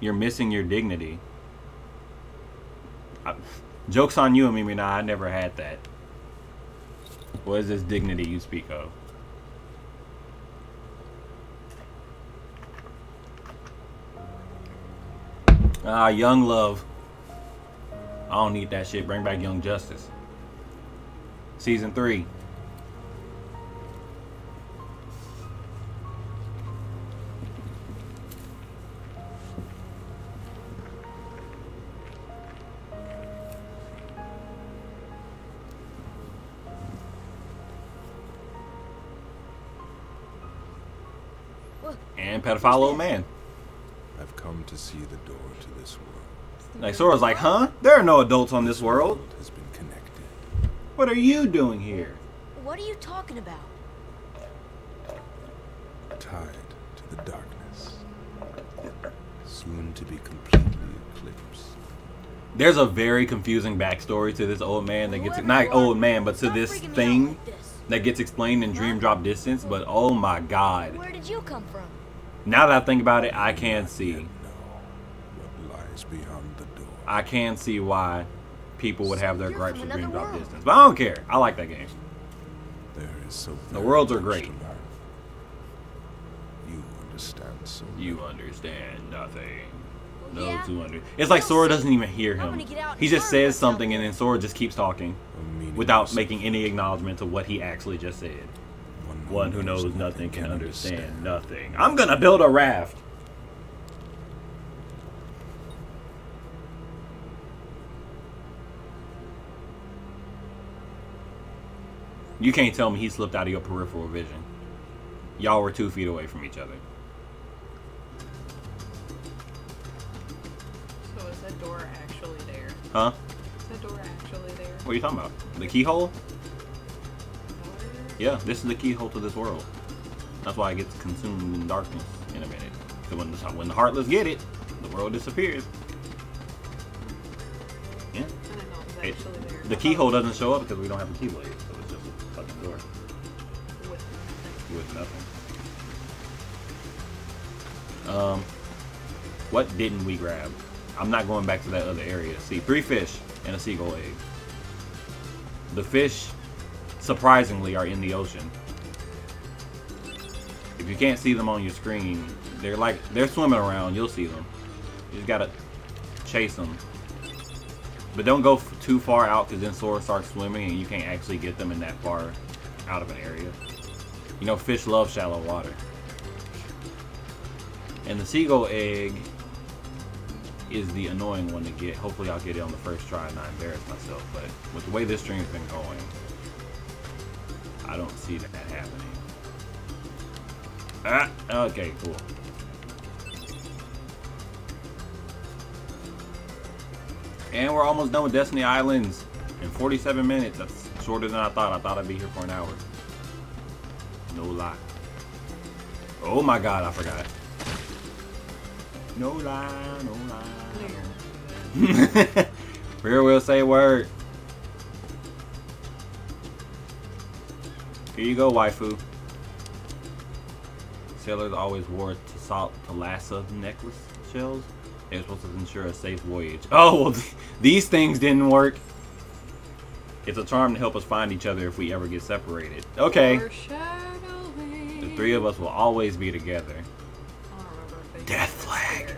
You're missing your dignity. Joke's on you, Mimi. Nah, I never had that. What is this dignity you speak of? Ah, Young Love. I don't need that shit. Bring back Young Justice. Season 3. And pedophile old man. I've come to see the door to this world. Like Sora's like, huh? There are no adults on this world. Has been connected. What are you doing here? What are you talking about? tied to the darkness, soon to be completely eclipsed. There's a very confusing backstory to this old man that gets, not old man, but to this thing that gets explained in Dream Drop Distance. But oh my god. Where did you come from? Now that I think about it, I can see. Know what lies beyond the door. I can see why people would have their gripes with Dream Drop Distance. But I don't care. I like that game. There is so The very worlds are much great. to learn. You understand so You understand nothing. No, Yeah. 200. It's like Sora doesn't even hear I'm him. gonna get out He and just learn says something myself. and then Sora just keeps talking a without meaningless making any acknowledgement to what he actually just said. One who knows nothing can understand nothing. I'm gonna build a raft. You can't tell me he slipped out of your peripheral vision. Y'all were 2 feet away from each other. So is that door actually there? Huh? Is that door actually there? What are you talking about? The keyhole? Yeah, this is the keyhole to this world. That's why it gets consumed in darkness in a minute. Because when the Heartless get it, the world disappears. Yeah. I didn't know it was actually there. The keyhole doesn't show up because we don't have a keyblade, so it's just a fucking door with nothing. What didn't we grab? I'm not going back to that other area. See, 3 fish and a seagull egg. The fish, surprisingly, are in the ocean. If you can't see them on your screen, they're swimming around. You'll see them. You just gotta chase them. But don't go too far out because then Sora starts swimming and you can't actually get them in that far out of an area. You know, fish love shallow water. And the seagull egg is the annoying one to get. Hopefully I'll get it on the first try and not embarrass myself. But with the way this stream's been going, I don't see that happening. Ah, okay, cool. And we're almost done with Destiny Islands in 47 minutes. That's shorter than I thought. I thought I'd be here for an hour. No lie. Oh my god, I forgot. No lie, no lie. Real will say word. Here you go, waifu. Sailors always wore Talassa necklace shells. They're supposed to ensure a safe voyage. Oh, well, these things didn't work. It's a charm to help us find each other if we ever get separated. Okay. The 3 of us will always be together. Death flag.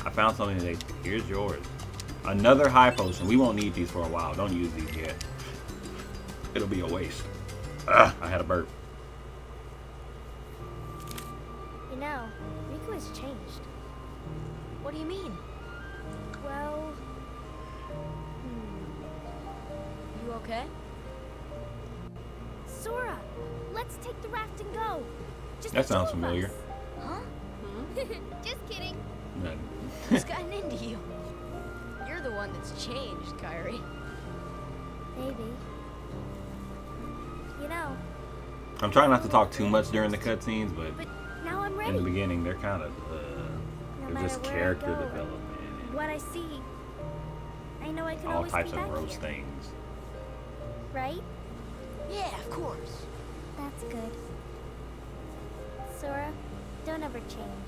I found something today. Here's yours. Another high potion. We won't need these for a while. Don't use these yet. It'll be a waste. Ugh, I had a burp. You know, Riku has changed. What do you mean? Well, You okay? Sora, let's take the raft and go. Just That the sounds two of familiar. us. Huh? Just kidding. None. What's gotten into you? You're the one that's changed, Kyrie. Maybe. You know, I'm trying not to talk too much during the cutscenes, but but now I'm ready. in the beginning they're kind of No they're just matter where I character go, development what I see, I know I can and all always types come of back gross here, things. right? Yeah, of course. That's good. Sora, don't ever change.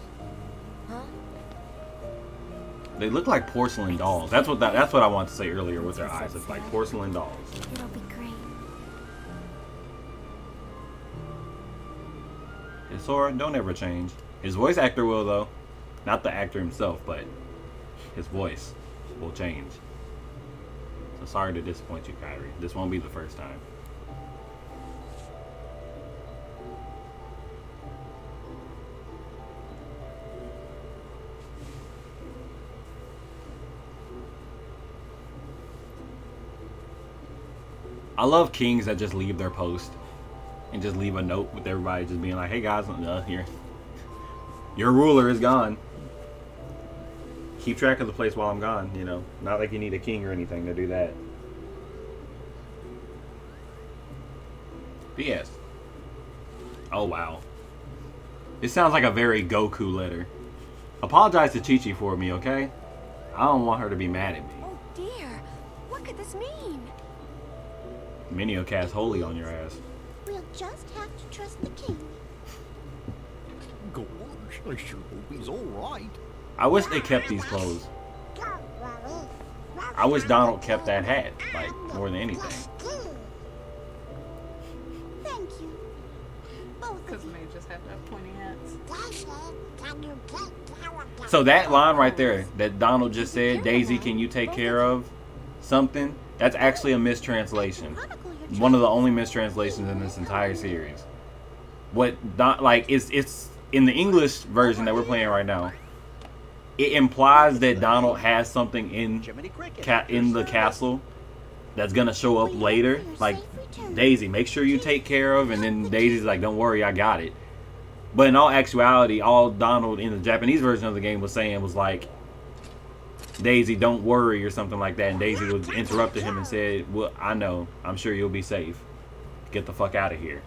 Huh? They look like porcelain dolls. That's what I wanted to say earlier with their eyes. It's like porcelain dolls. It'll be great. And Sora, don't ever change. His voice actor will though. Not the actor himself, but his voice will change. So sorry to disappoint you, Kyrie. This won't be the first time. I love kings that just leave their post and just leave a note with everybody just being like, hey guys, here. Your ruler is gone. Keep track of the place while I'm gone, you know. Not like you need a king or anything to do that. But yes. Oh wow. It sounds like a very Goku letter. Apologize to Chi-Chi for me, okay? I don't want her to be mad at me. Oh dear, what could this mean? Mini will cast holy on your ass. We'll just have to trust the king. Gosh, I sure hope he's alright. I wish they kept these clothes. I wish Donald kept that hat, like, more than anything. Thank you. Both Because of they you. just have to have pointy hats. So that line right there that Donald just said, Daisy, can you take care of something? That's actually a mistranslation. One of the only mistranslations in this entire series. What it's in the English version that we're playing right now. It implies that Donald has something in the castle that's gonna show up later. Like, Daisy, make sure you take care of, and then Daisy's like, don't worry, I got it. But in all actuality, all Donald in the Japanese version of the game was saying was like, Daisy, don't worry, or something like that. And Daisy was interrupted him and said, well, I know, I'm sure you'll be safe. Get the fuck out of here.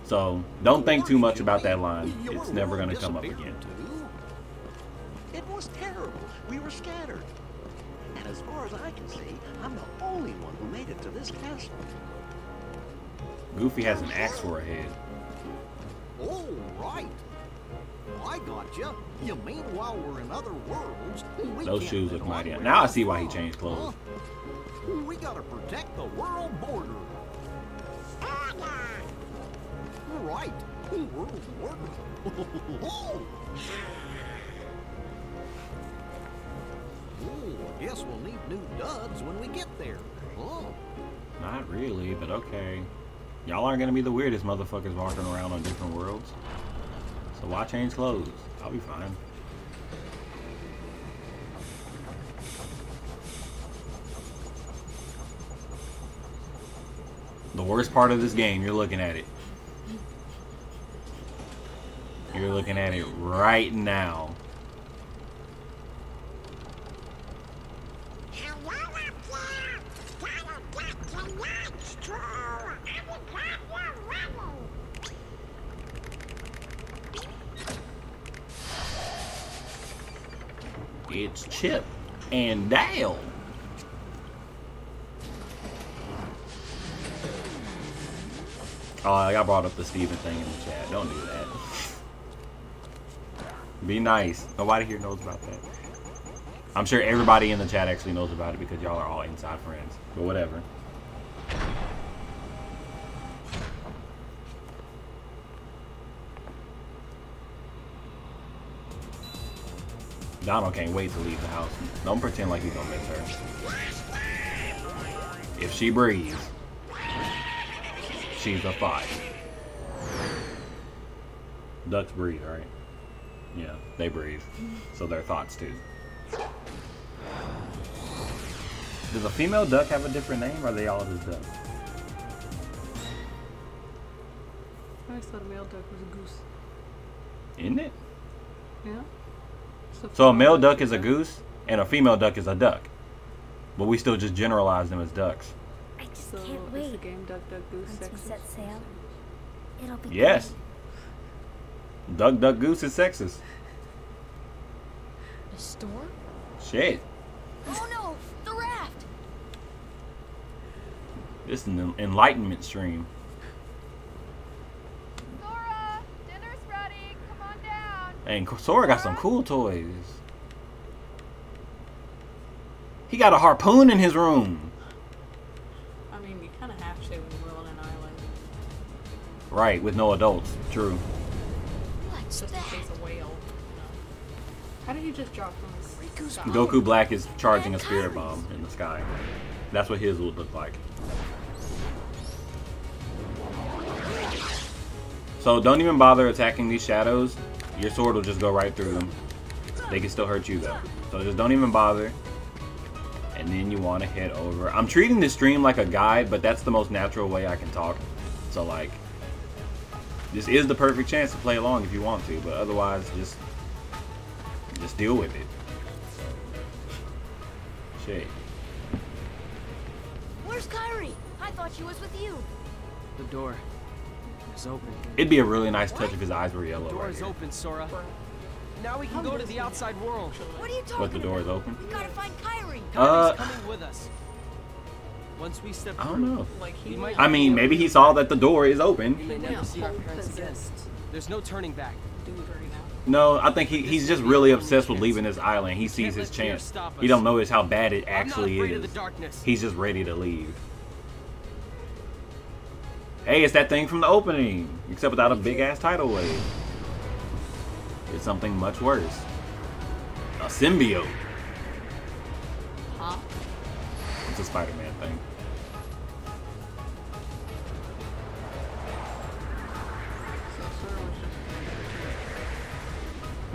So don't think too much about that line. It's never gonna come up again. It was terrible. We were scattered. And as far as I can see, I'm the only one who made it to this castle. Goofy has an axe for a head. Oh, right. I gotcha. You mean while we're in other worlds, we Those can't shoes let look mighty. on Now I we're see why he from, changed clothes. huh? We gotta protect the world border. Right. World border. Oh, I guess we'll need new duds when we get there. Oh. Not really, but okay. Y'all aren't gonna be the weirdest motherfuckers walking around on different worlds. So why change clothes? I'll be fine. The worst part of this game, you're looking at it. You're looking at it right now. It's Chip and Dale. Oh, I brought up the Steven thing in the chat. Don't do that. Be nice. Nobody here knows about that. I'm sure everybody in the chat actually knows about it because y'all are all inside friends. But whatever. Donald can't wait to leave the house. Don't pretend like he's gonna miss her. If she breathes, she's a 5. Ducks breathe, right? Yeah, they breathe. So their thoughts too. Does a female duck have a different name, or are they all just ducks? I always thought a male duck was a goose. Isn't it? Yeah. So a male duck is a goose, and a female duck is a duck. But we still just generalize them as ducks. I just So can't is wait. the game Duck Duck Goose Once we sexist? set sail, it'll be Yes. Duck, duck, goose is sexist. A storm? Shit. Oh no, the raft! This is an enlightenment stream. Sora, dinner's ready. Come on down. And Sora got some cool toys. He got a harpoon in his room. I mean, you kind of have to when you're on an island. Right, with no adults. True. What's Just in that? case a whale. You know. How did he just drop from the sky? Goku Black is charging a spirit bomb in the sky. That's what his would look like. So don't even bother attacking these shadows. Your sword will just go right through them. They can still hurt you though. So just don't even bother. And then you want to head over. I'm treating this stream like a guide, but that's the most natural way I can talk. So like, this is the perfect chance to play along if you want to, but otherwise just deal with it. Shit. Where's Kyrie? I thought she was with you. The door. is open. It'd be a really nice touch if his eyes were yellow. Door Right is here. open, Sora. Now we can go to the outside world. What are you talking But the door is open. We gotta find Kyrie. Kyrie's coming with us. Once we step I through, don't know. Like we might I mean, maybe he saw that the door is we open. may never see our parents again. possessed There's no turning back. dude right now. No, I think he's just really obsessed with leaving this island. He sees his chance. He don't notice how bad it actually I'm not afraid is. of the darkness. He's just ready to leave. Hey, it's that thing from the opening, except without a big ass tidal wave. It's something much worse. A symbiote. Huh? It's a Spider-Man thing. So Sora was just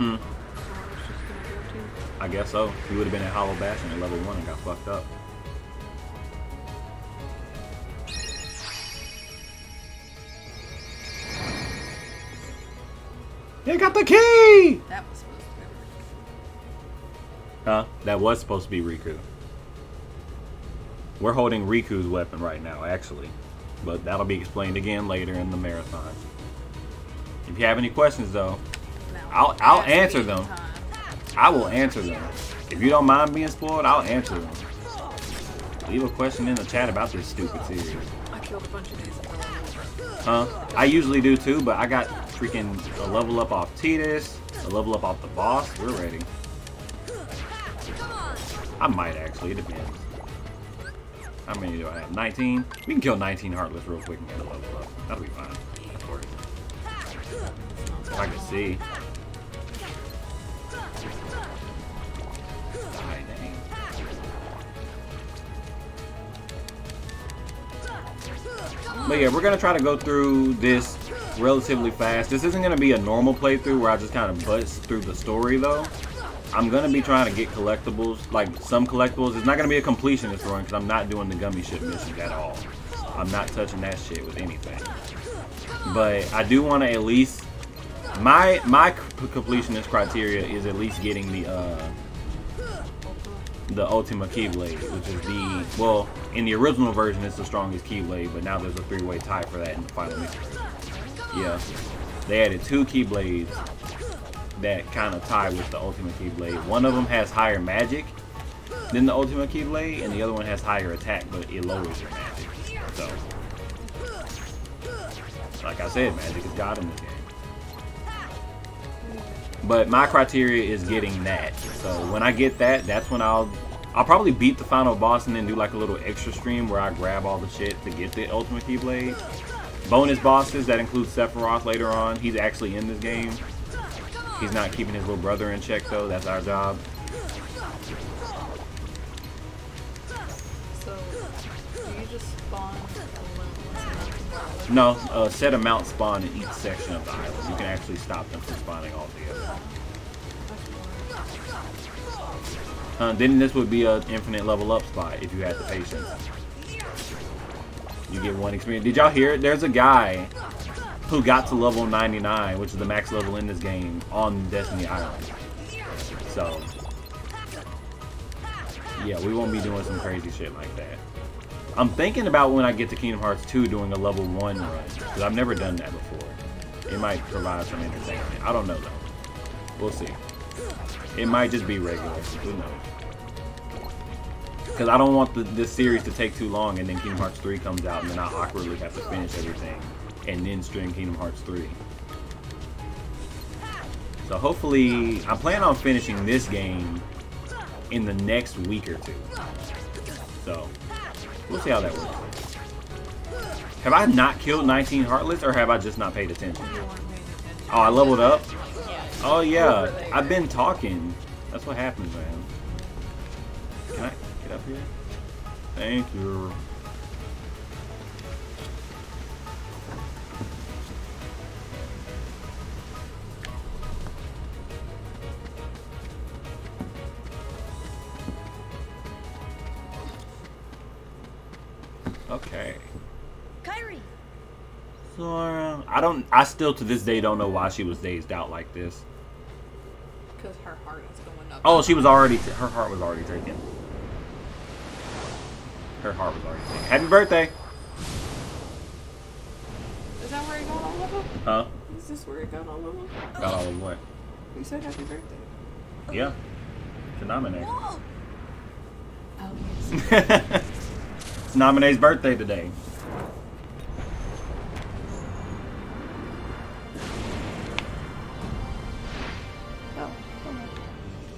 Hmm. Sora was just gonna go to. I guess so. He would have been at Hollow Bastion at level 1 and got fucked up. You got the key! That was supposed to be. Huh? That was supposed to be Riku. We're holding Riku's weapon right now, actually. But that'll be explained again later in the marathon. If you have any questions, though, I'll answer them. I will answer them. If you don't mind being spoiled, I'll answer them. Leave a question in the chat about this stupid series. I killed a bunch of these. Huh? I usually do too, but I got freaking a level up off Tidus, a level up off the boss. We're ready. I might actually, it depends. How many do I have? 19? We can kill 19 Heartless real quick and get a level up. That'll be fine. Of course. If I can see. Die, dang. But yeah, we're gonna try to go through this relatively fast. This isn't gonna be a normal playthrough where I just kind of bust through the story though. I'm gonna be trying to get collectibles, like some collectibles. It's not gonna be a completionist run because I'm not doing the gummy ship missions at all. I'm not touching that shit with anything. But I do want to at least my completionist criteria is at least getting the Ultima Keyblade, which is the, well, in the original version it's the strongest Keyblade, but now there's a 3-way tie for that in the final mix. Yeah, they added 2 Keyblades that kind of tie with the Ultimate Keyblade. One of them has higher magic than the Ultimate Keyblade, and the other one has higher attack, but it lowers your magic. So, like I said, magic is God in this game. But my criteria is getting that. So when I get that, that's when I'll probably beat the final boss and then do like a little extra stream where I grab all the shit to get the Ultimate Keyblade. Bonus bosses, that includes Sephiroth later on. He's actually in this game. He's not keeping his little brother in check though. That's our job. So, do you just spawn No, a set amount spawn in each section of the island. You can actually stop them from spawning all together. Then this would be an infinite level up spot if you had the patience. You get 1 experience. Did y'all hear it? There's a guy who got to level 99, which is the max level in this game, on Destiny Island. So, yeah, we won't be doing some crazy shit like that. I'm thinking about when I get to Kingdom Hearts 2 doing a level 1 run, because I've never done that before. It might provide some entertainment. I don't know though. We'll see. It might just be regular. Who knows? Because I don't want this series to take too long and then Kingdom Hearts 3 comes out and then I awkwardly have to finish everything and then stream Kingdom Hearts 3. So hopefully, I plan on finishing this game in the next week or 2. So, we'll see how that works. Have I not killed 19 Heartless or have I just not paid attention? Oh, I leveled up? Oh yeah, I've been talking. That's what happens, man. Can I get up here? Thank you. Okay. Kyrie. Sora. I still to this day don't know why she was dazed out like this. Because her heart is going up. Oh, she was already, her heart was already taken. Her heart was already taken. Happy birthday! This that where he got all of them? Huh? Is this where he got all of them? Got all of what? You said happy birthday. Yeah. To nominate. Oh. It's Nominee's birthday today.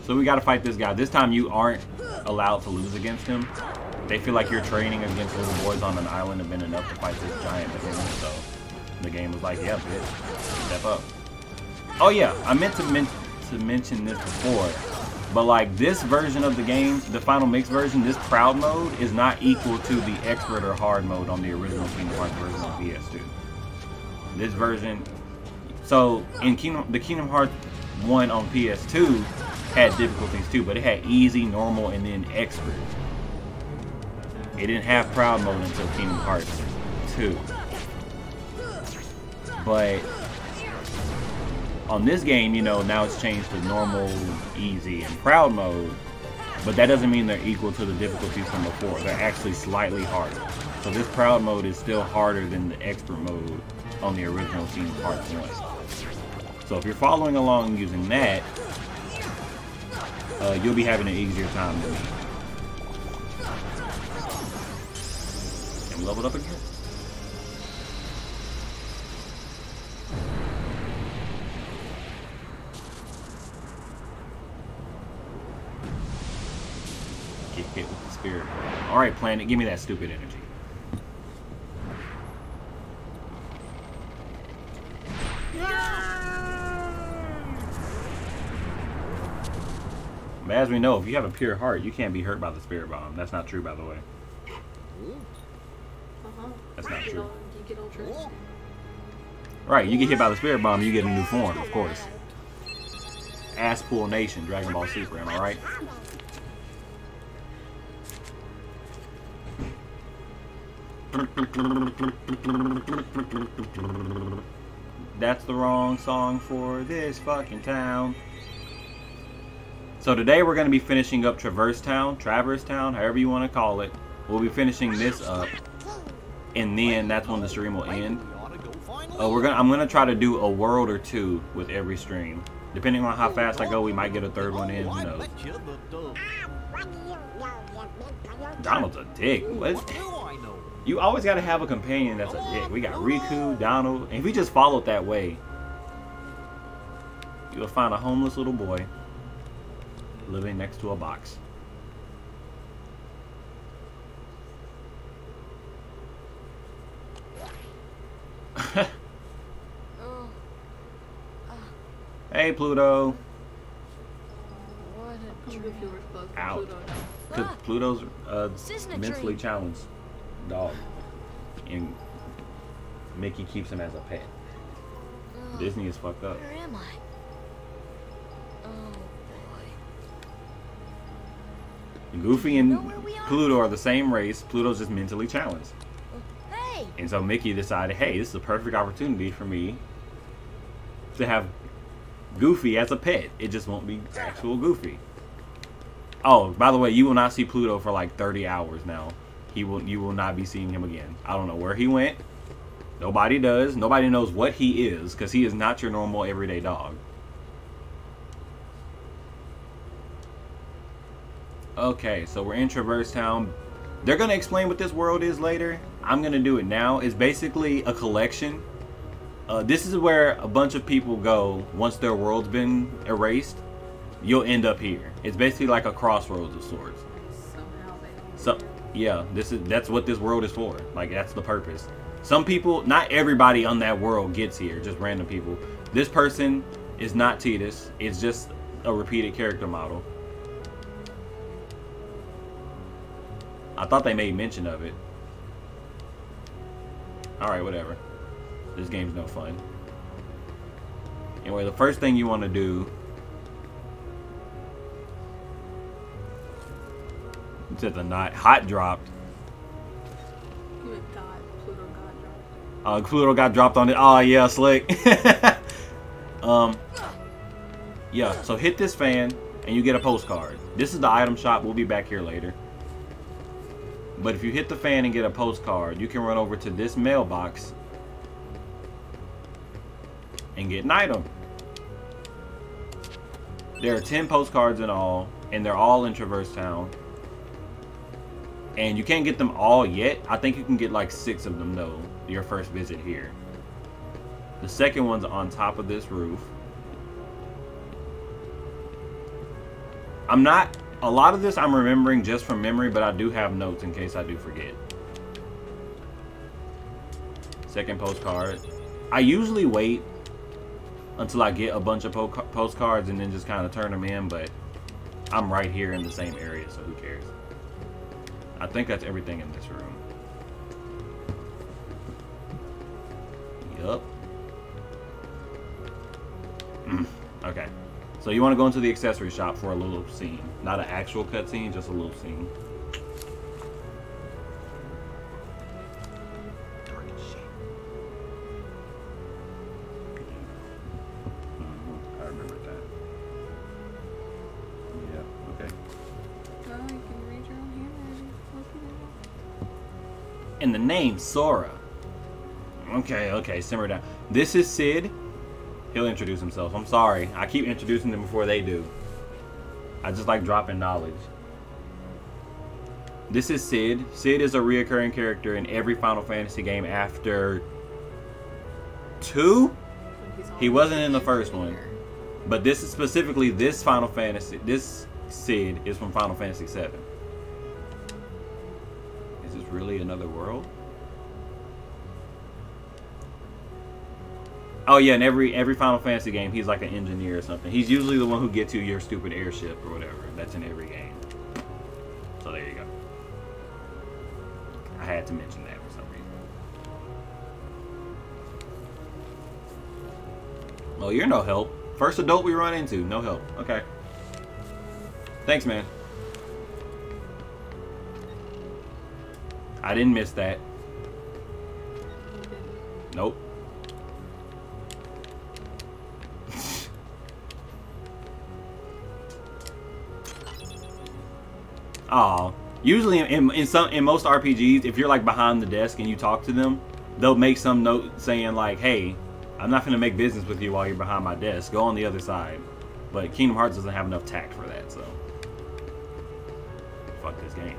So we got to fight this guy. This time you aren't allowed to lose against him. They feel like you're training against little boys on an island have been enough to fight this giant again. So the game was like, yeah, bitch, step up. Oh yeah, I meant to mention this before, but like this version of the game, the final mix version, this crowd mode is not equal to the expert or hard mode on the original Kingdom Hearts version on PS2. This version, so in the Kingdom Hearts 1 on PS2 had difficulties too, but it had easy, normal, and then expert. It didn't have proud mode until Kingdom Hearts 2. But on this game, you know, now it's changed to normal, easy, and proud mode. But that doesn't mean they're equal to the difficulties from before. They're actually slightly harder. So this proud mode is still harder than the expert mode on the original Kingdom Hearts 1. So if you're following along using that, you'll be having an easier time than me. And we leveled up again. Get hit with the spirit. Alright, planet, give me that stupid energy. But as we know, if you have a pure heart, you can't be hurt by the spirit bomb. That's not true, by the way. That's not true. Right, you get hit by the spirit bomb, you get a new form, of course. Asspool Nation, Dragon Ball Super, am I right? That's the wrong song for this fucking town. So today we're going to be finishing up Traverse Town, however you want to call it. We'll be finishing this up, and then that's when the stream will end. I'm gonna try to do a world or two with every stream. Depending on how fast I go, we might get a third one in. Who knows? Donald's a dick. What? You always got to have a companion that's a dick. We got Riku, Donald, and if we just followed that way, you'll find a homeless little boy living next to a box. Hey, Pluto. Out. Because Pluto's mentally challenged dog. And Mickey keeps him as a pet. Disney is fucked up. Where am I? Oh boy. Goofy and Pluto are the same race. Pluto's just mentally challenged. Hey! And so Mickey decided, hey, this is a perfect opportunity for me to have Goofy as a pet. It just won't be actual Goofy. Oh, by the way, you will not see Pluto for like 30 hours now. You will not be seeing him again. I don't know where he went. Nobody does. Nobody knows what he is, because he is not your normal everyday dog. Okay, so we're in Traverse Town. They're going to explain what this world is later. I'm going to do it now. It's basically a collection. This is where a bunch of people go once their world's been erased. You'll end up here. It's basically like a crossroads of sorts. So yeah, that's what this world is for. Like, that's the purpose. Some people, not everybody on that world gets here, just random people. This person is not Tidus. It's just a repeated character model. I thought they made mention of it. Alright, whatever. This game's no fun. Anyway, the first thing you want to do... It said the night hot dropped. Pluto got dropped on it. Oh yeah, slick. Yeah, so hit this fan and you get a postcard. This is the item shop. We'll be back here later. But if you hit the fan and get a postcard, you can run over to this mailbox and get an item. There are 10 postcards in all, and they're all in Traverse Town. And you can't get them all yet. I think you can get like 6 of them though, your first visit here. The second one's on top of this roof. A lot of this I'm remembering just from memory, but I do have notes in case I do forget. Second postcard. I usually wait until I get a bunch of postcards and then just kind of turn them in, but I'm right here in the same area, so who cares? I think that's everything in this room. Yup. Okay. So you want to go into the accessory shop for a little scene. Not an actual cutscene, just a little scene. I remember that. Yeah, okay. Oh, you can read your own handwriting. And the name, Sora. Okay, simmer down. This is Sid. He'll introduce himself. I'm sorry. I keep introducing them before they do. I just like dropping knowledge. This is Sid. Sid is a reoccurring character in every Final Fantasy game after 2. He wasn't in the first one. But this is specifically this Final Fantasy. This Sid is from Final Fantasy 7. Is this really another world? Oh yeah, in every Final Fantasy game, he's like an engineer or something. He's usually the one who gets you your stupid airship or whatever. That's in every game. So there you go. I had to mention that for some reason. Oh, you're no help. First adult we run into, no help. Okay. Thanks, man. I didn't miss that. Nope. Oh, usually in most RPGs, if you're like behind the desk and you talk to them, they'll make some note saying like, "Hey, I'm not gonna make business with you while you're behind my desk. Go on the other side." But Kingdom Hearts doesn't have enough tact for that, so fuck this game.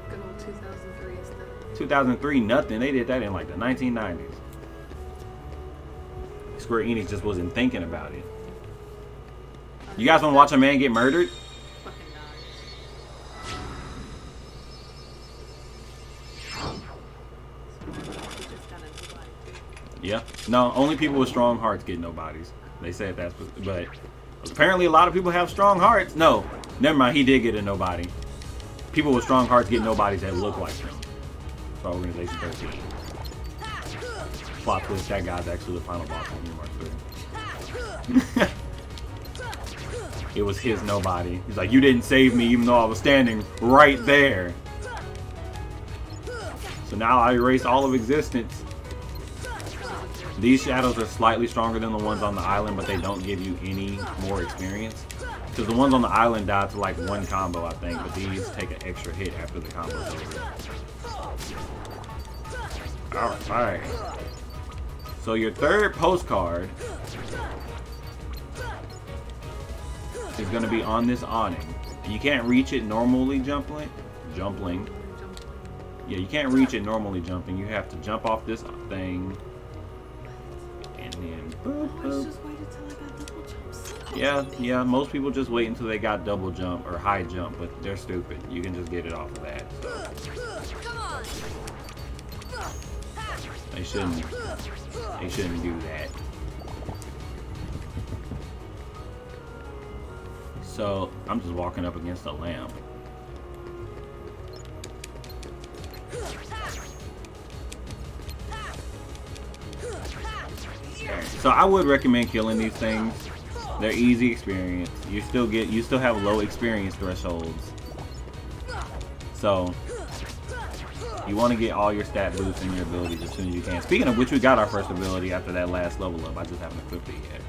Good old 2003 aesthetic. 2003, nothing. They did that in like the 1990s. Square Enix just wasn't thinking about it. You guys want to watch a man get murdered? Yeah. No, only people with strong hearts get nobodies. They said that's, but apparently a lot of people have strong hearts. No, never mind. He did get a nobody. People with strong hearts get nobodies that look like them. For Organization 13. Plot twist, that guy's actually the final boss of Kingdom Hearts 3. It was his nobody. He's like, you didn't save me even though I was standing right there. So now I erase all of existence. These shadows are slightly stronger than the ones on the island, but they don't give you any more experience. Because the ones on the island die to like one combo, I think, but these take an extra hit after the combo's over. Alright. So your third postcard is going to be on this awning. You can't reach it normally jumping. Yeah, you can't reach it normally jumping. You have to jump off this thing. And then boop, boop. Yeah, most people just wait until they got double jump or high jump, but they're stupid. You can just get it off of that. So. They shouldn't do that. So I'm just walking up against a lamp. So I would recommend killing these things. They're easy experience. You still have low experience thresholds. So you want to get all your stat boosts and your abilities as soon as you can. Speaking of which, we got our first ability after that last level up. I just haven't equipped it yet.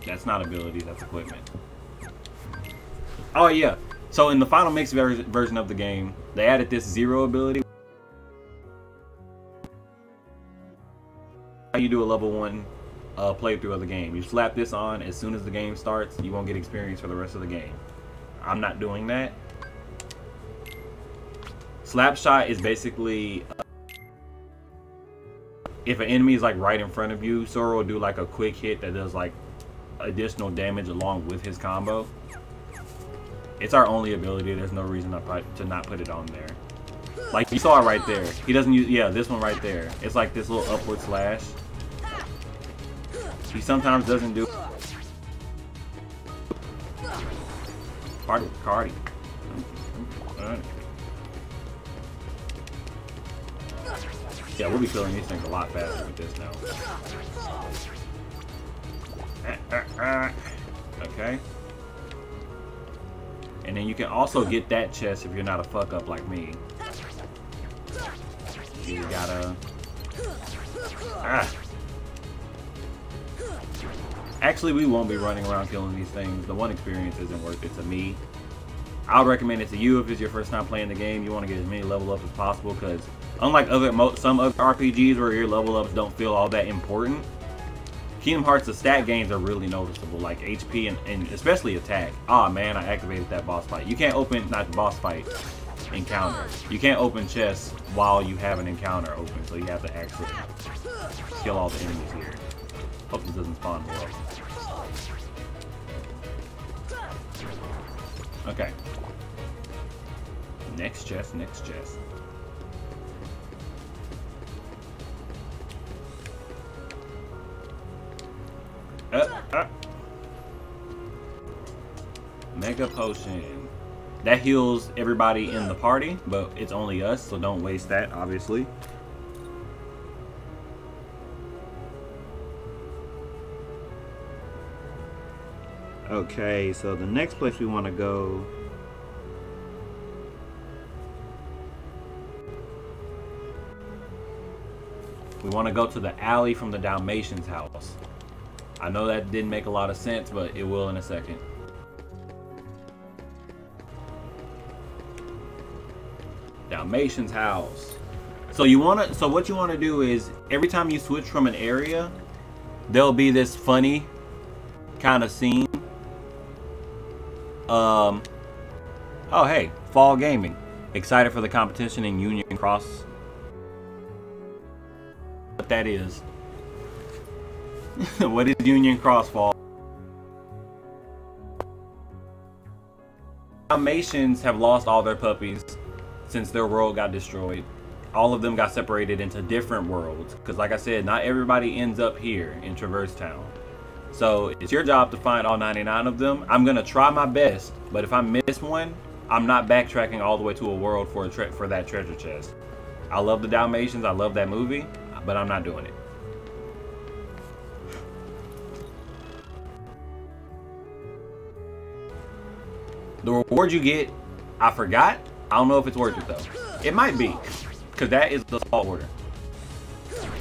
That's not abilities, that's equipment. Oh yeah, so in the final mix version of the game, they added this 0 ability. How you do a level 1 playthrough of the game. You slap this on as soon as the game starts, you won't get experience for the rest of the game. I'm not doing that. Slap shot is basically if an enemy is like right in front of you, Sora will do like a quick hit that does like additional damage along with his combo. It's our only ability. There's no reason to not put it on there. Like you saw it right there. He doesn't use, yeah, this one right there. It's like this little upward slash. He sometimes doesn't do. Party with Cardi. Yeah, we'll be killing these things a lot faster with this now. Okay. And then you can also get that chest if you're not a fuck up like me. You gotta. Actually, we won't be running around killing these things. The one experience isn't worth it to me. I'll recommend it to you if it's your first time playing the game. You want to get as many level ups as possible because unlike some other RPGs where your level ups don't feel all that important, Kingdom Hearts, the stat gains are really noticeable, like HP and especially attack. Ah, man, I activated that boss fight. You can't open, not the boss fight, encounter. You can't open chests while you have an encounter open, so you have to actually kill all the enemies here. Hope this doesn't spawn more. Okay. Next chest, next chest. Mega potion. That heals everybody in the party, but it's only us, so don't waste that, obviously. Okay, so the next place we want to go. We want to go to the alley from the Dalmatian's house. I know that didn't make a lot of sense, but it will in a second. Dalmatian's house. So what you want to do is every time you switch from an area, there'll be this funny kind of scene. Oh hey, Fall Gaming. Excited for the competition in Union Cross. What that is. What is Union Cross Fall? Dalmatians have lost all their puppies since their world got destroyed. All of them got separated into different worlds. Because like I said, not everybody ends up here in Traverse Town. So it's your job to find all 99 of them. I'm going to try my best. But if I miss one, I'm not backtracking all the way to a world for that treasure chest. I love the Dalmatians. I love that movie. But I'm not doing it. The reward you get, I forgot. I don't know if it's worth it though. It might be, because that is the salt order.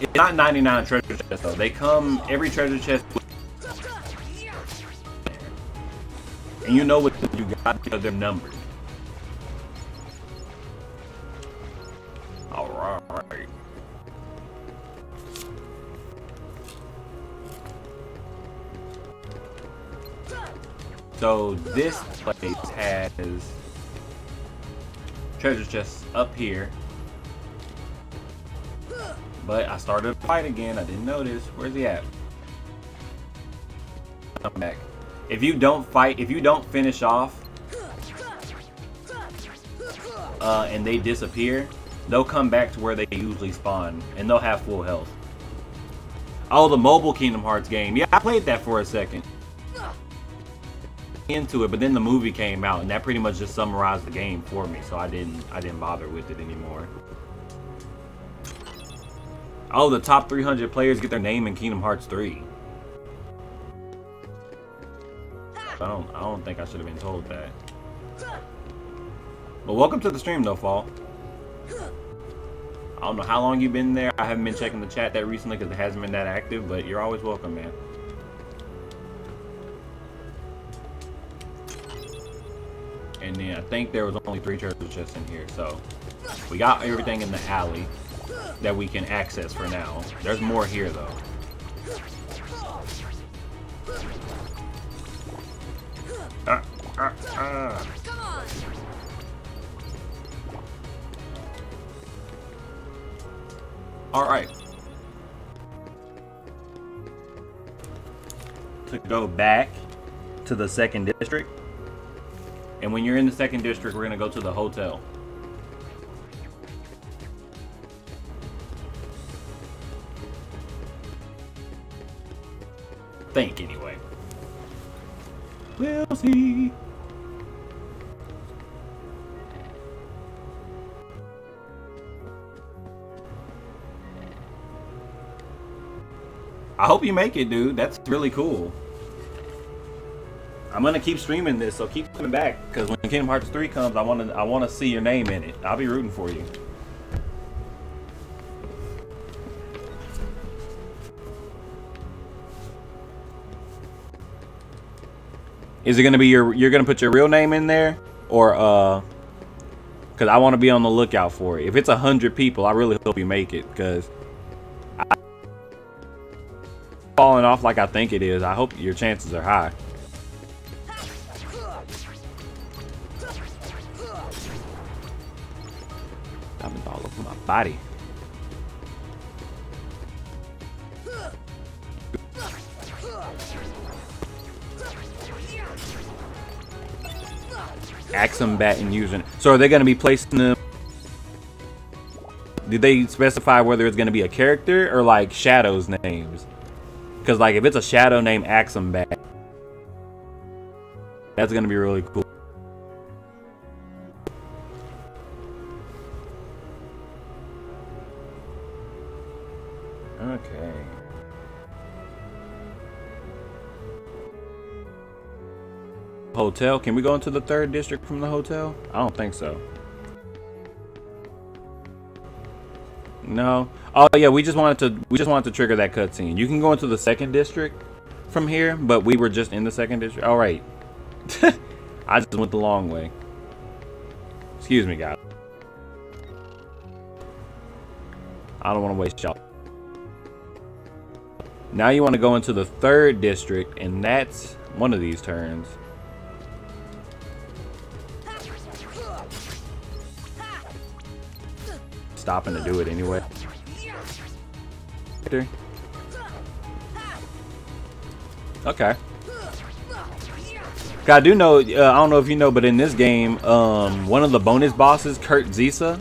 It's not 99 treasure chests though. They come, every treasure chest with, and you know what you got because they're numbered. Alright. So this place has treasure chests up here. But I started a fight again. I didn't notice. Where's he at? Come back. If you don't fight, if you don't finish off, and they disappear, they'll come back to where they usually spawn, and they'll have full health. Oh, the mobile Kingdom Hearts game. Yeah, I played that for a second. Into it, but then the movie came out, and that pretty much just summarized the game for me, so I didn't bother with it anymore. Oh, the top 300 players get their name in Kingdom Hearts 3. I don't think I should have been told that. But welcome to the stream though, Fall. I don't know how long you've been there. I haven't been checking the chat that recently because it hasn't been that active, but you're always welcome, man. And then I think there was only 3 treasure chests in here. So we got everything in the alley that we can access for now. There's more here though. Come on. All right. To go back to the 2nd district. And when you're in the 2nd district, we're gonna go to the hotel. Think anyway. We'll see. I hope you make it, dude. That's really cool. I'm gonna keep streaming this, so keep coming back. Because when Kingdom Hearts 3 comes, I wanna see your name in it. I'll be rooting for you. Is it gonna be you're gonna put your real name in there, or because I want to be on the lookout for it. If it's 100 people, I really hope you make it, because falling off like I think it is. I hope your chances are high. Diamonds all over my body. Axum bat and using. So are they going to be placing them? Did they specify whether it's going to be a character or like Shadow's names? Because like if it's a Shadow named Axum bat, that's going to be really cool. Okay. Hotel. Can we go into the 3rd district from the hotel? I don't think so. No. Oh yeah, we just wanted to trigger that cutscene. You can go into the 2nd district from here, but we were just in the 2nd district. All right. I just went the long way. Excuse me, guys. I don't want to waste y'all. Now you want to go into the 3rd district, and that's one of these turns. Stopping to do it anyway. Okay. I do know, I don't know if you know, but in this game, one of the bonus bosses, Kurt Zisa,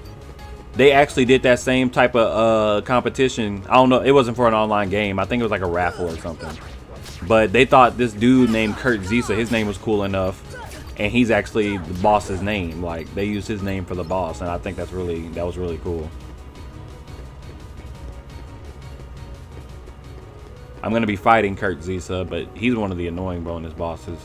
they actually did that same type of competition. I don't know, it wasn't for an online game. I think it was like a raffle or something. But they thought this dude named Kurt Zisa, his name was cool enough, and he's actually the boss's name. Like, they used his name for the boss, and I think that was really cool. I'm gonna be fighting Kurt Zisa, but he's one of the annoying bonus bosses.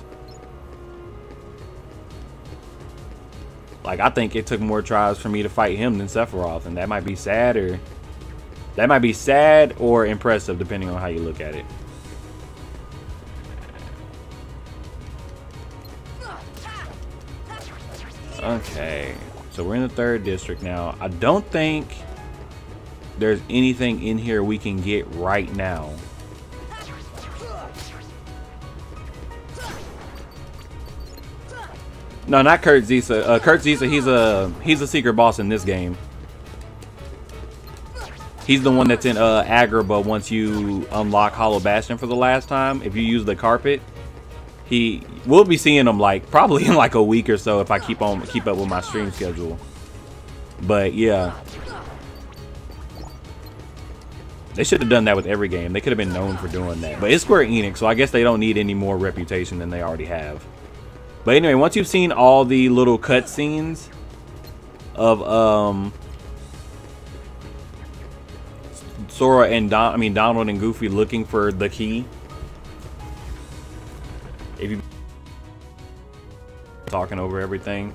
Like, I think it took more tries for me to fight him than Sephiroth, and that might be sad or impressive, depending on how you look at it. Okay, so we're in the 3rd district now. I don't think there's anything in here we can get right now. No, not Kurt Zisa. Kurt Zisa, he's a secret boss in this game. He's the one that's in Agrabah once you unlock Hollow Bastion for the last time. If you use the carpet, we'll be seeing him like probably in like a week or so if I keep up with my stream schedule. But yeah, they should have done that with every game. They could have been known for doing that. But it's Square Enix, so I guess they don't need any more reputation than they already have. But anyway, once you've seen all the little cutscenes of Sora and Donald and Goofy looking for the key, if you talking over everything,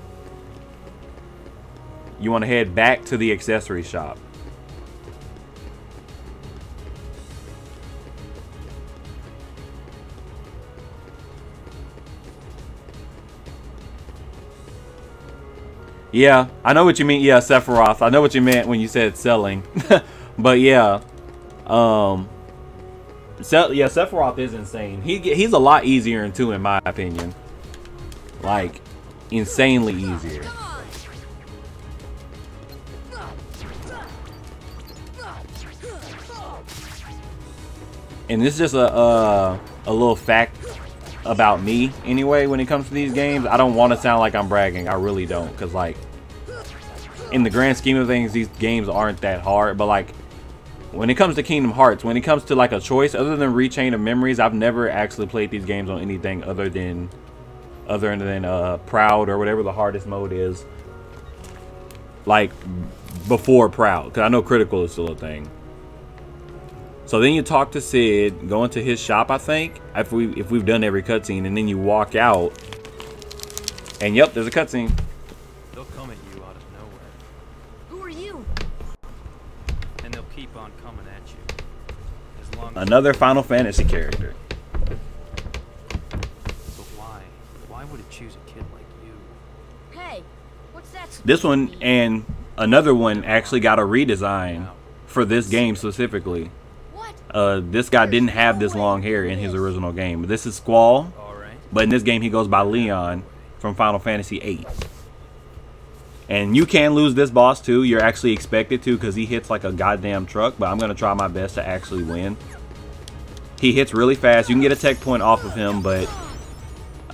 you want to head back to the accessory shop. Yeah, I know what you mean. Yeah, Sephiroth. I know what you meant when you said selling. But yeah, yeah, Sephiroth is insane. He's a lot easier in 2, in my opinion. Like, insanely easier. And this is just a little fact about me anyway when it comes to these games. I don't want to sound like I'm bragging. I really don't, because like in the grand scheme of things, these games aren't that hard. But like when it comes to Kingdom Hearts, when it comes to like a choice other than Rechain of Memories, I've never actually played these games on anything other than Proud or whatever the hardest mode is. Like before Proud, because I know Critical is still a thing. So then you talk to Sid, go into his shop, I think, if we've done every cutscene, and then you walk out, and yep, there's a cutscene. They'll come at you out of nowhere. Who are you? And they'll keep on coming at you. As long as Another Final Fantasy character. But why? Why would it choose a kid like you? Hey, what's that? This one and another one actually got a redesign for this game specifically. This guy didn't have this long hair in his original game. This is Squall, but in this game he goes by Leon from Final Fantasy VIII. And you can lose this boss too. You're actually expected to, because he hits like a goddamn truck, but I'm going to try my best to actually win. He hits really fast. You can get a tech point off of him, but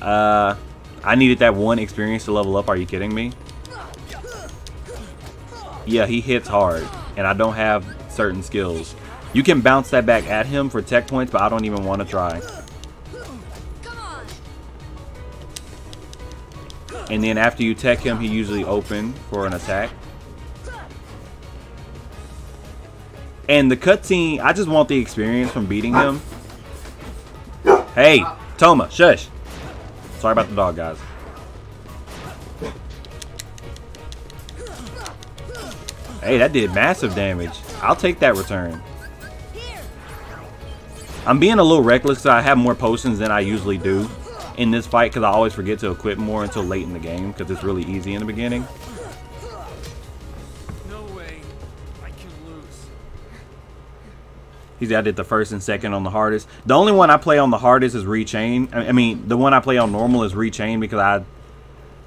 I needed that 1 experience to level up. Are you kidding me? Yeah, he hits hard, and I don't have certain skills. You can bounce that back at him for tech points, but I don't even want to try. And then after you tech him, he usually open for an attack. And the cutscene, I just want the experience from beating him. Hey, Toma, shush. Sorry about the dog, guys. Hey, that did massive damage. I'll take that return. I'm being a little reckless because I have more potions than I usually do in this fight, because I always forget to equip more until late in the game because it's really easy in the beginning. No way. I can lose. He's I did the first and second on the hardest. The only one I play on the hardest is Rechain. I mean, the one I play on normal is Rechain because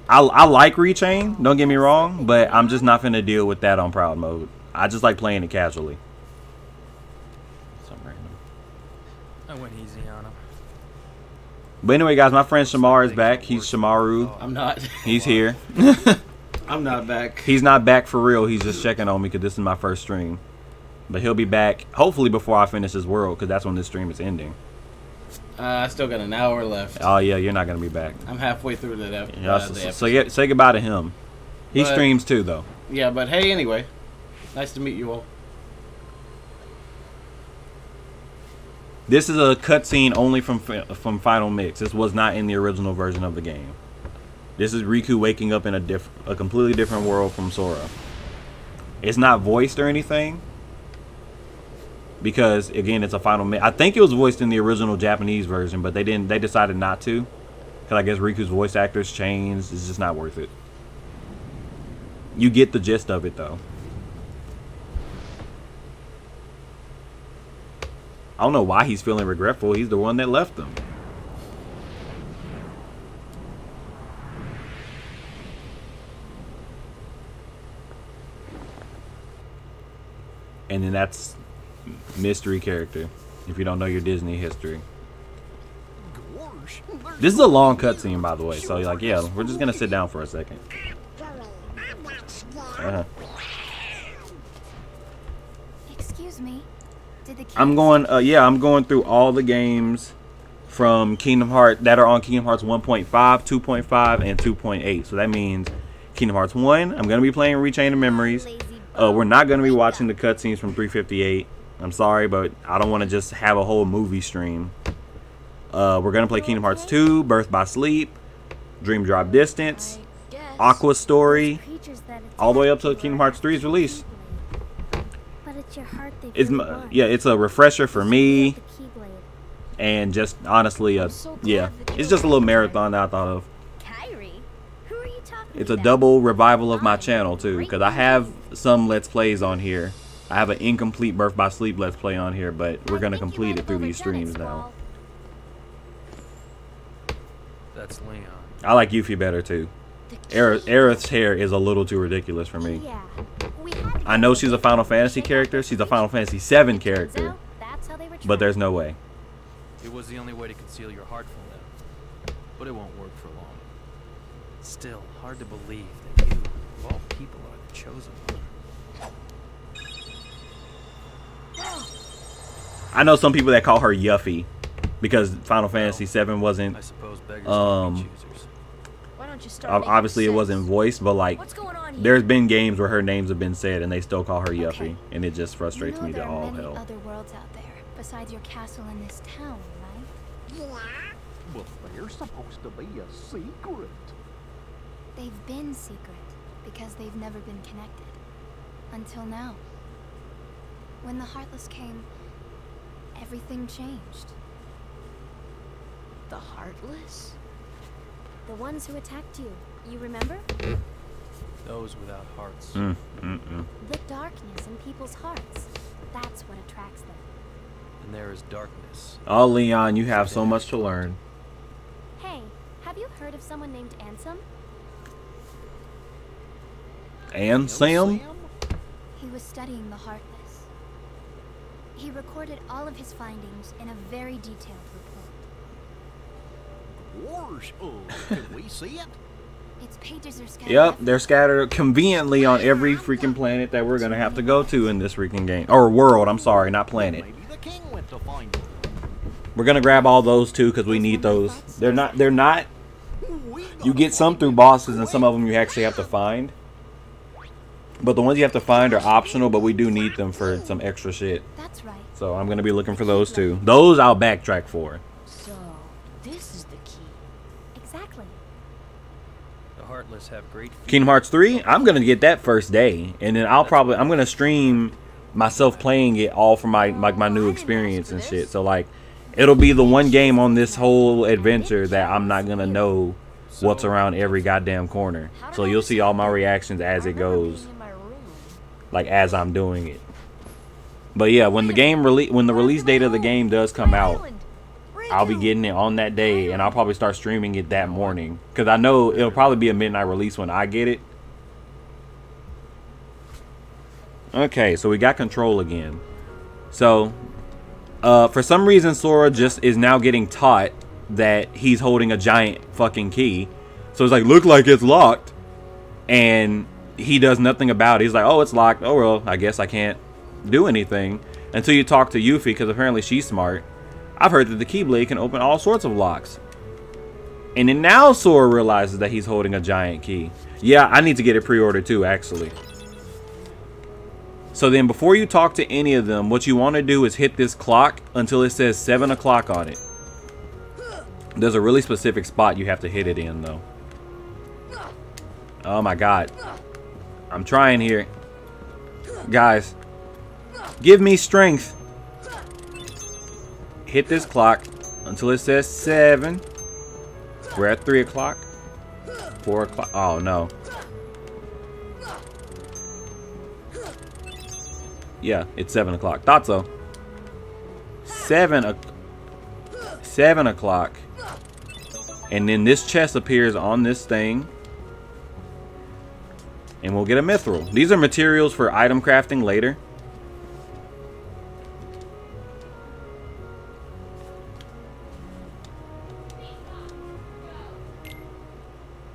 I like Rechain, don't get me wrong, but I'm just not finna deal with that on Proud mode. I just like playing it casually. I went easy on him. But anyway, guys, my friend Shamar is back. He's Shamaru. I'm not. He's here. I'm not back. He's not back for real. He's just checking on me because this is my first stream. But he'll be back, hopefully, before I finish this world, because that's when this stream is ending. I still got an hour left. Oh, yeah, you're not going to be back. I'm halfway through that episode. Yeah, so say goodbye to him. He streams too, though. Yeah, but hey, anyway. Nice to meet you all. This is a cutscene only from Final Mix. This was not in the original version of the game. This is Riku waking up in a completely different world from Sora. It's not voiced or anything, because again, it's a Final Mix. I think it was voiced in the original Japanese version, but they didn't. They decided not to, because I guess Riku's voice actors changed. It's just not worth it. You get the gist of it though. I don't know why he's feeling regretful. He's the one that left them. And then that's mystery character, if you don't know your Disney history. This is a long cutscene, by the way. So, like, yeah, we're just going to sit down for a second. Excuse me. I'm going through all the games from Kingdom Hearts that are on Kingdom Hearts 1.5, 2.5, and 2.8. So that means Kingdom Hearts 1, I'm going to be playing Rechain of Memories. We're not going to be watching the cutscenes from 358. I'm sorry, but I don't want to just have a whole movie stream. We're going to play Kingdom Hearts 2, Birth by Sleep, Dream Drop Distance, Aqua Story, all the way up to Kingdom Hearts 3's release. It's a refresher for me, and just honestly, yeah, it's just a little marathon that I thought of. It's a double revival of my channel too, because I have some Let's Plays on here. I have an incomplete Birth by Sleep Let's Play on here, but we're gonna complete it through these streams now. That's Leon. I like Yuffie better too. Aerith's hair is a little too ridiculous for me. I know she's a Final Fantasy character. She's a Final Fantasy VII character, but there's no way. It was the only way to conceal your heart from them, but it won't work for long. Still, hard to believe that you, of all people, are the chosen one. I know some people that call her Yuffie because Final Fantasy VII wasn't. I suppose beggars can't be choosers. Obviously, it wasn't voiced, but like, there's been games where her names have been said and they still call her Yuffie, and it just frustrates me to all hell. There are many other worlds out there besides your castle in this town, right? Yeah. But they're supposed to be a secret. They've been secret because they've never been connected. Until now. When the Heartless came, everything changed. The Heartless? The ones who attacked you, you remember? Those without hearts. The darkness in people's hearts. That's what attracts them. And there is darkness. Oh, Leon, you have so much to learn. Hey, have you heard of someone named Ansem? Ansem? He was studying the Heartless. He recorded all of his findings in a very detailed report. Wars? Can we see it? Its pages are scattered. Yep, they're scattered conveniently on every freaking planet that we're gonna have to go to in this freaking game. Or world, I'm sorry, not planet. Maybe the king went to find them. We're gonna grab all those too because we need those. They're not. You get some through bosses and some of them you actually have to find. But the ones you have to find are optional, but we do need them for some extra shit. That's right. So I'm gonna be looking for those too. Those I'll backtrack for. So, this is the key. Exactly. The Heartless have great feet. Kingdom Hearts 3, I'm gonna get that first day, and then I'm gonna stream myself playing it all for my new experience and shit. So like, it'll be the one game on this whole adventure that I'm not gonna know what's around every goddamn corner. So you'll see all my reactions as it goes, like as I'm doing it. But yeah, when the release date of the game does come out, I'll be getting it on that day, and I'll probably start streaming it that morning because I know it'll probably be a midnight release when I get it. Okay, so we got control again. So for some reason Sora just is now getting taught that he's holding a giant fucking key. So it's like, look like it's locked, and he does nothing about it. He's like, oh, it's locked. Oh well, I guess I can't do anything until you talk to Yuffie, because apparently she's smart. I've heard that the Keyblade can open all sorts of locks. And then now Sora realizes that he's holding a giant key. Yeah, I need to get it pre-ordered too, actually. So then before you talk to any of them, what you want to do is hit this clock until it says 7 o'clock on it. There's a really specific spot you have to hit it in, though. Oh my god. I'm trying here. Guys, give me strength. Hit this clock until it says 7. We're at 3 o'clock. 4 o'clock. Oh no. Yeah, it's 7 o'clock. Thought so. 7 o'clock. And then this chest appears on this thing. And we'll get a mithril. These are materials for item crafting later.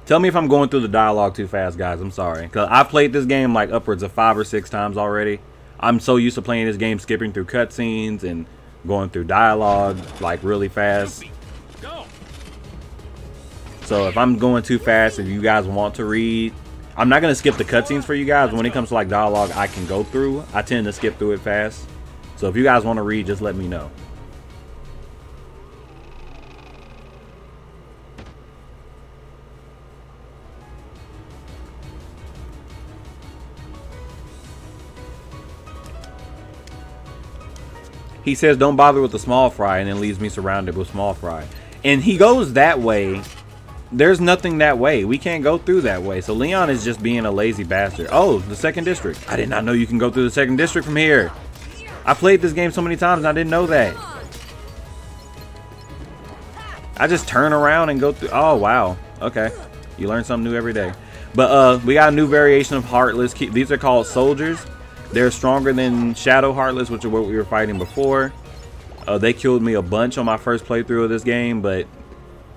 Tell me if I'm going through the dialogue too fast, guys. I'm sorry. Because I've played this game like upwards of 5 or 6 times already. I'm so used to playing this game, skipping through cutscenes and going through dialogue like really fast. So if I'm going too fast, if you guys want to read, I'm not going to skip the cutscenes for you guys. When it comes to like dialogue I can go through, I tend to skip through it fast. So if you guys want to read, just let me know. He says, don't bother with the small fry, and then leaves me surrounded with small fry. And he goes that way there's nothing that way. We can't go through that way. So Leon is just being a lazy bastard. Oh, the second district. I did not know you can go through the second district from here. I played this game so many times and I didn't know that. I just turn around and go through. Oh, wow. Okay. You learn something new every day. But we got a new variation of Heartless. These are called Soldiers. They're stronger than Shadow Heartless, which is what we were fighting before. They killed me a bunch on my first playthrough of this game, but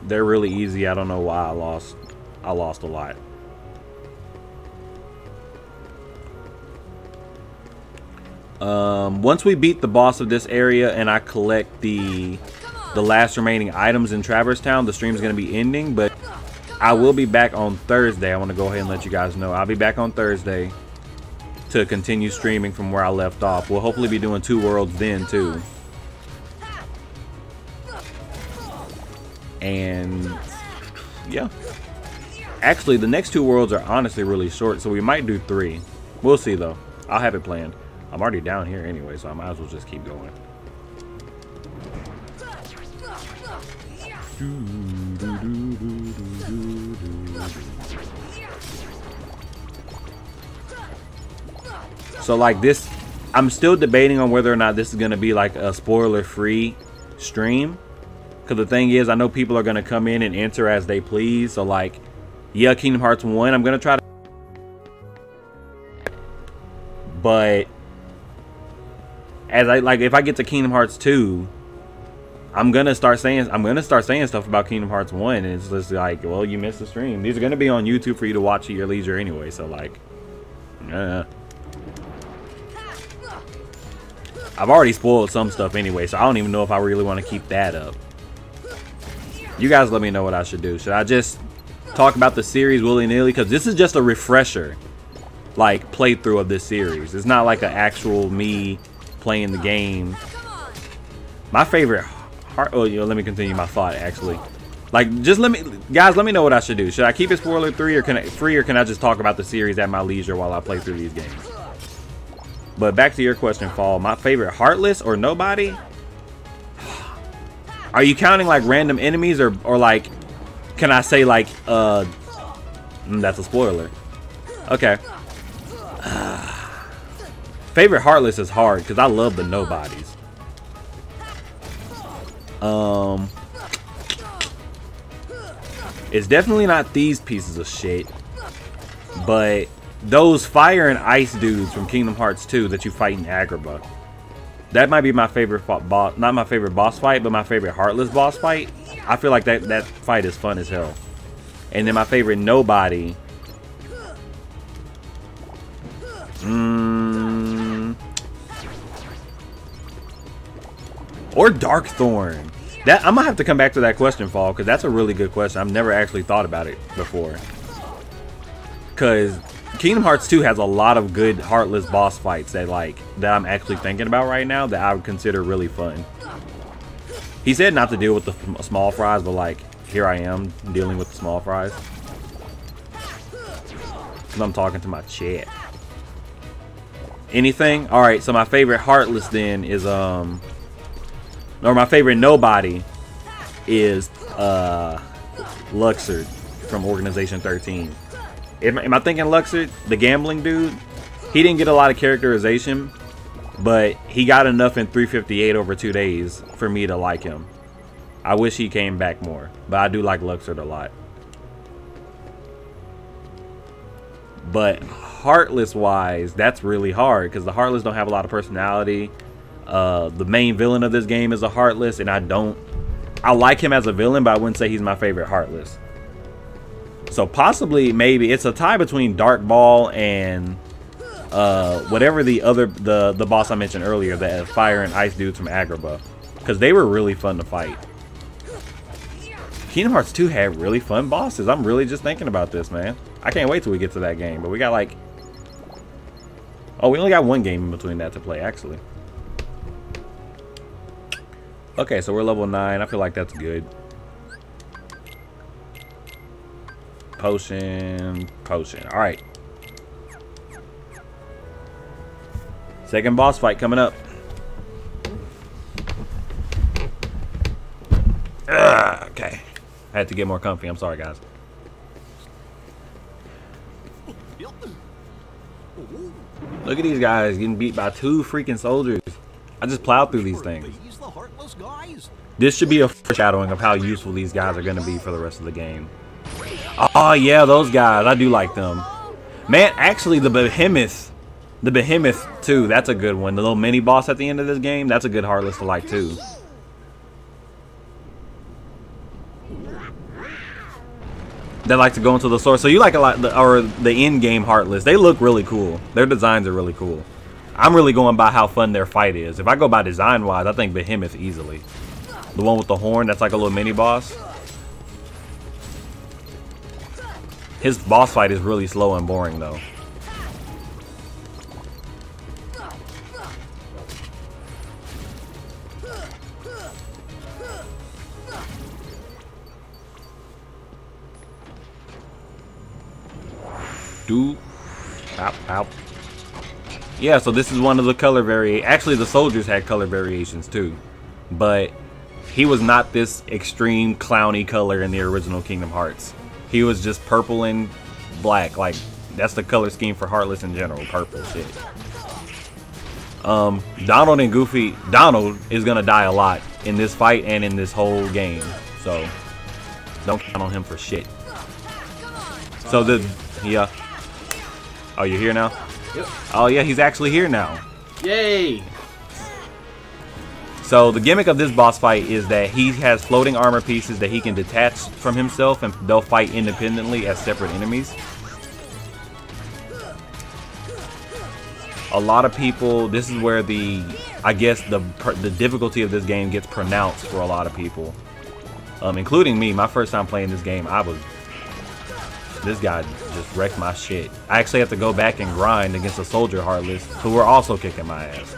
they're really easy. I don't know why I lost. I lost a lot. Once we beat the boss of this area and I collect the last remaining items in Traverse Town, the stream is going to be ending, but I will be back on Thursday. I want to go ahead and let you guys know. I'll be back on Thursday to continue streaming from where I left off. We'll hopefully be doing 2 worlds then too. And yeah, actually the next 2 worlds are honestly really short, so we might do 3. We'll see though. I'll have it planned. I'm already down here anyway, so I might as well just keep going. So like this, I'm still debating on whether or not this is going to be like a spoiler-free stream. Because the thing is, I know people are going to come in and enter as they please. So like, yeah, Kingdom Hearts 1, I'm going to try to... But as if I get to Kingdom Hearts 2, I'm gonna start saying stuff about Kingdom Hearts 1, and it's just like, well, you missed the stream. These are gonna be on YouTube for you to watch at your leisure anyway. So like, I've already spoiled some stuff anyway, so I don't even know if I really want to keep that up. You guys let me know what I should do. Should I just talk about the series willy-nilly? Because this is just a refresher, like, playthrough of this series. It's not like an actual me playing the game. My favorite oh, you know, let me continue my thought actually. Like, just let me know what I should do. Should I keep it spoiler free, or can I just talk about the series at my leisure while I play through these games? But back to your question, Fall. My favorite Heartless or Nobody? Are you counting like random enemies, or like, can I say like that's a spoiler. Okay. Favorite Heartless is hard because I love the Nobodies. It's definitely not these pieces of shit, but those fire and ice dudes from Kingdom Hearts 2 that you fight in Agrabah. That might be my favorite boss, not my favorite boss fight, but my favorite Heartless boss fight. I feel like that fight is fun as hell. And then my favorite Nobody. Or Darkthorn. That I'm gonna have to come back to that question, Fall, because that's a really good question. I've never actually thought about it before. Because Kingdom Hearts 2 has a lot of good Heartless boss fights that I'm actually thinking about right now that I would consider really fun. He said not to deal with the small fries, but like, here I am dealing with the small fries. Because I'm talking to my chat. Anything? Alright, so my favorite Heartless then is or my favorite Nobody is Luxord from Organization 13. Am I thinking Luxord, the gambling dude? He didn't get a lot of characterization, but he got enough in 358 over 2 days for me to like him. I wish he came back more, but I do like Luxord a lot. But Heartless wise, that's really hard because the Heartless don't have a lot of personality. The main villain of this game is a Heartless, and I like him as a villain, but I wouldn't say he's my favorite Heartless. So possibly, maybe it's a tie between Dark Ball and whatever the boss I mentioned earlier, the fire and ice dudes from Agrabah, because they were really fun to fight. Kingdom Hearts 2 had really fun bosses. I'm really just thinking about this, man. I can't wait till we get to that game. But we got like, oh, we only got one game in between that to play actually. Okay, so we're level 9. I feel like that's good. Potion. All right. Second boss fight coming up. Okay. Had to get more comfy. I'm sorry, guys. Look at these guys getting beat by 2 freaking soldiers. I just plowed through these things. This should be a foreshadowing of how useful these guys are going to be for the rest of the game. Oh, yeah, those guys. I do like them. Man, actually, the Behemoth too, that's a good one. The little mini boss at the end of this game, that's a good Heartless to like too. They like to go into the source. So you like a lot, or the in-game Heartless. They look really cool. Their designs are really cool. I'm really going by how fun their fight is. If I go by design-wise, I think Behemoth easily. The one with the horn, that's like a little mini boss. His boss fight is really slow and boring though. Yeah, so this is one of the color actually the soldiers had color variations too, but he was not this extreme clowny color in the original Kingdom Hearts. He was just purple and black. Like, that's the color scheme for Heartless in general, purple shit. Donald and Goofy, Donald is gonna die a lot in this fight and in this whole game, so don't count on him for shit. So yeah. Oh, you're here now? Yep. Oh yeah, he's actually here now. Yay! So the gimmick of this boss fight is that he has floating armor pieces that he can detach from himself, and they'll fight independently as separate enemies. A lot of people, this is where I guess the difficulty of this game gets pronounced for a lot of people, including me. My first time playing this game, this guy just wrecked my shit. I actually have to go back and grind against a soldier Heartless who were also kicking my ass.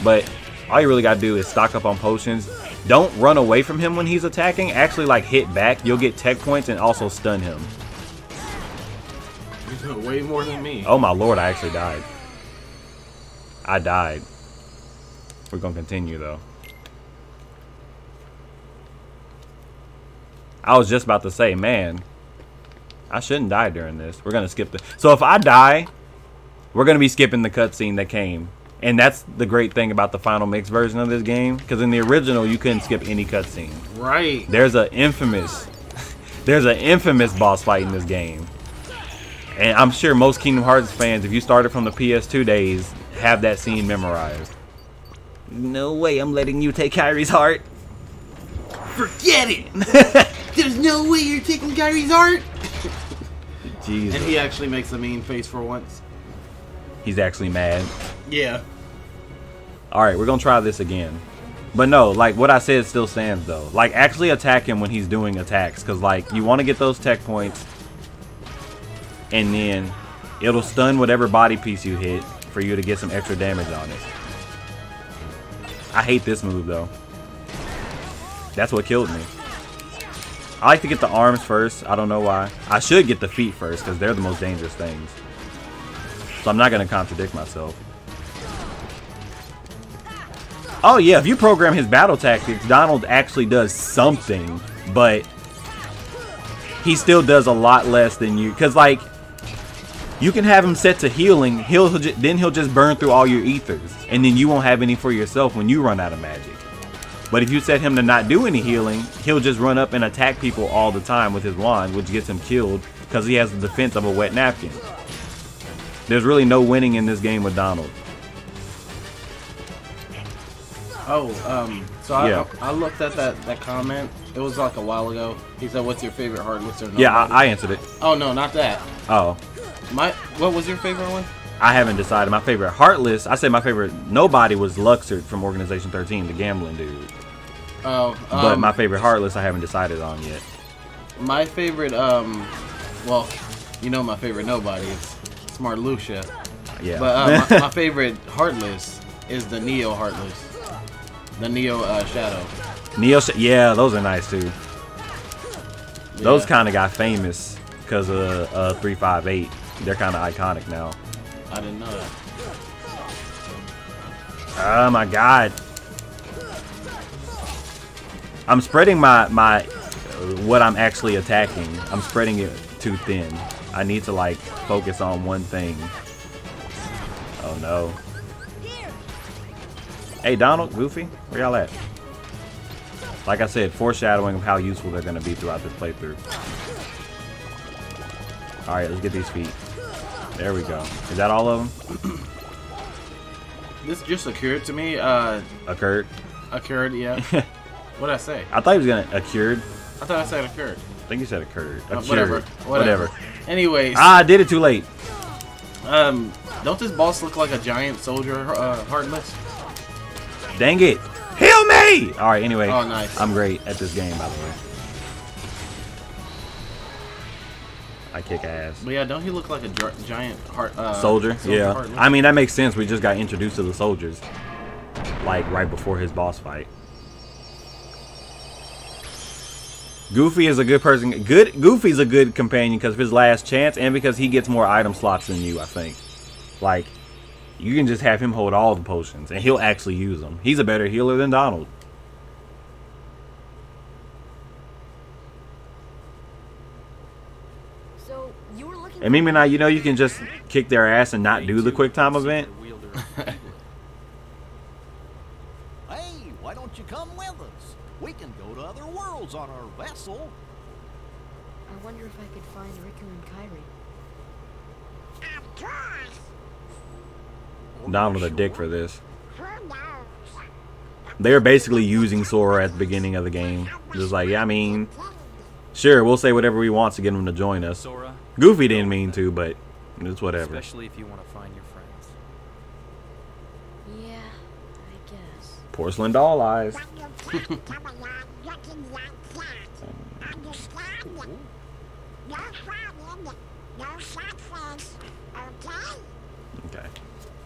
But all you really gotta do is stock up on potions. Don't run away from him when he's attacking. Actually, like, hit back. You'll get tech points and also stun him. Way more than me. Oh my lord, I actually died. I died. We're gonna continue though. I was just about to say, man, I shouldn't die during this. We're gonna skip so if I die, we're gonna be skipping the cutscene that came. And that's the great thing about the Final Mix version of this game, because in the original you couldn't skip any cutscene. Right. There's an infamous boss fight in this game. And I'm sure most Kingdom Hearts fans, if you started from the PS2 days, have that scene memorized. No way I'm letting you take Kyrie's heart. Forget it! There's no way you're taking Kyrie's heart! Jesus. And he actually makes a mean face for once. He's actually mad. Yeah. Alright, we're gonna try this again. But no, like, what I said still stands though. Like, actually attack him when he's doing attacks, because, like, you want to get those tech points, and then it'll stun whatever body piece you hit for you to get some extra damage on it. I hate this move though. That's what killed me. I like to get the arms first. I don't know why. I should get the feet first because they're the most dangerous things. So I'm not going to contradict myself. Oh yeah, if you program his battle tactics, Donald actually does something, but he still does a lot less than you. Because, like, you can have him set to healing. Then he'll just burn through all your ethers, and then you won't have any for yourself when you run out of magic. But if you set him to not do any healing, he'll just run up and attack people all the time with his wand, which gets him killed because he has the defense of a wet napkin. There's really no winning in this game with Donald. Oh, so yeah. I looked at that comment. It was like a while ago. He said, "What's your favorite Heartless or nobody?" Yeah, I answered it. Oh no, not that. Oh. What was your favorite one? I haven't decided. My favorite Heartless, I said my favorite nobody was Luxord from Organization 13, the gambling dude. Oh. But my favorite Heartless I haven't decided on yet. My favorite, well, you know my favorite nobody. It's Smart Lucia. Yeah. But my favorite Heartless is the Neo Heartless. The Neo Shadow. Yeah, those are nice too. Yeah. Those kind of got famous because of 358. They're kind of iconic now. I didn't know that. Oh my god. I'm spreading my what I'm actually attacking. I'm spreading it too thin. I need to like focus on one thing. Oh no. Hey Donald, Goofy, where y'all at? Like I said, foreshadowing of how useful they're gonna be throughout this playthrough. Alright, let's get these feet. There we go. Is that all of them? This just occurred to me. Occurred? Occurred, yeah. What did I say? I thought he was gonna occurred. I thought I said occurred. I think you said occurred. Whatever. Anyways. Ah, I did it too late. Don't this boss look like a giant soldier, Heartless? Dang it. Heal me! Alright, anyway. Oh, nice. I'm great at this game, by the way. I kick ass. But yeah, don't he look like a giant soldier? Yeah. Heartless? I mean, that makes sense. We just got introduced to the soldiers. Like, right before his boss fight. Goofy is a good person. Goofy's a good companion because of his last chance and because he gets more item slots than you, I think. Like, you can just have him hold all the potions and he'll actually use them. He's a better healer than Donald. So you were looking. And Mimi and I, you know, you can just kick their ass and not do the quick time event. Hey, why don't you come with us? We can go to other worlds on our vessel. I wonder if I could find Riku and Kairi. Of course. Donald a dick for this. They're basically using Sora at the beginning of the game. Just like, yeah, I mean, sure, we'll say whatever we want to get him to join us. Sora, Goofy didn't mean to, but it's whatever. especially if you want to find your friends. Yeah, I guess. Porcelain doll eyes. Okay.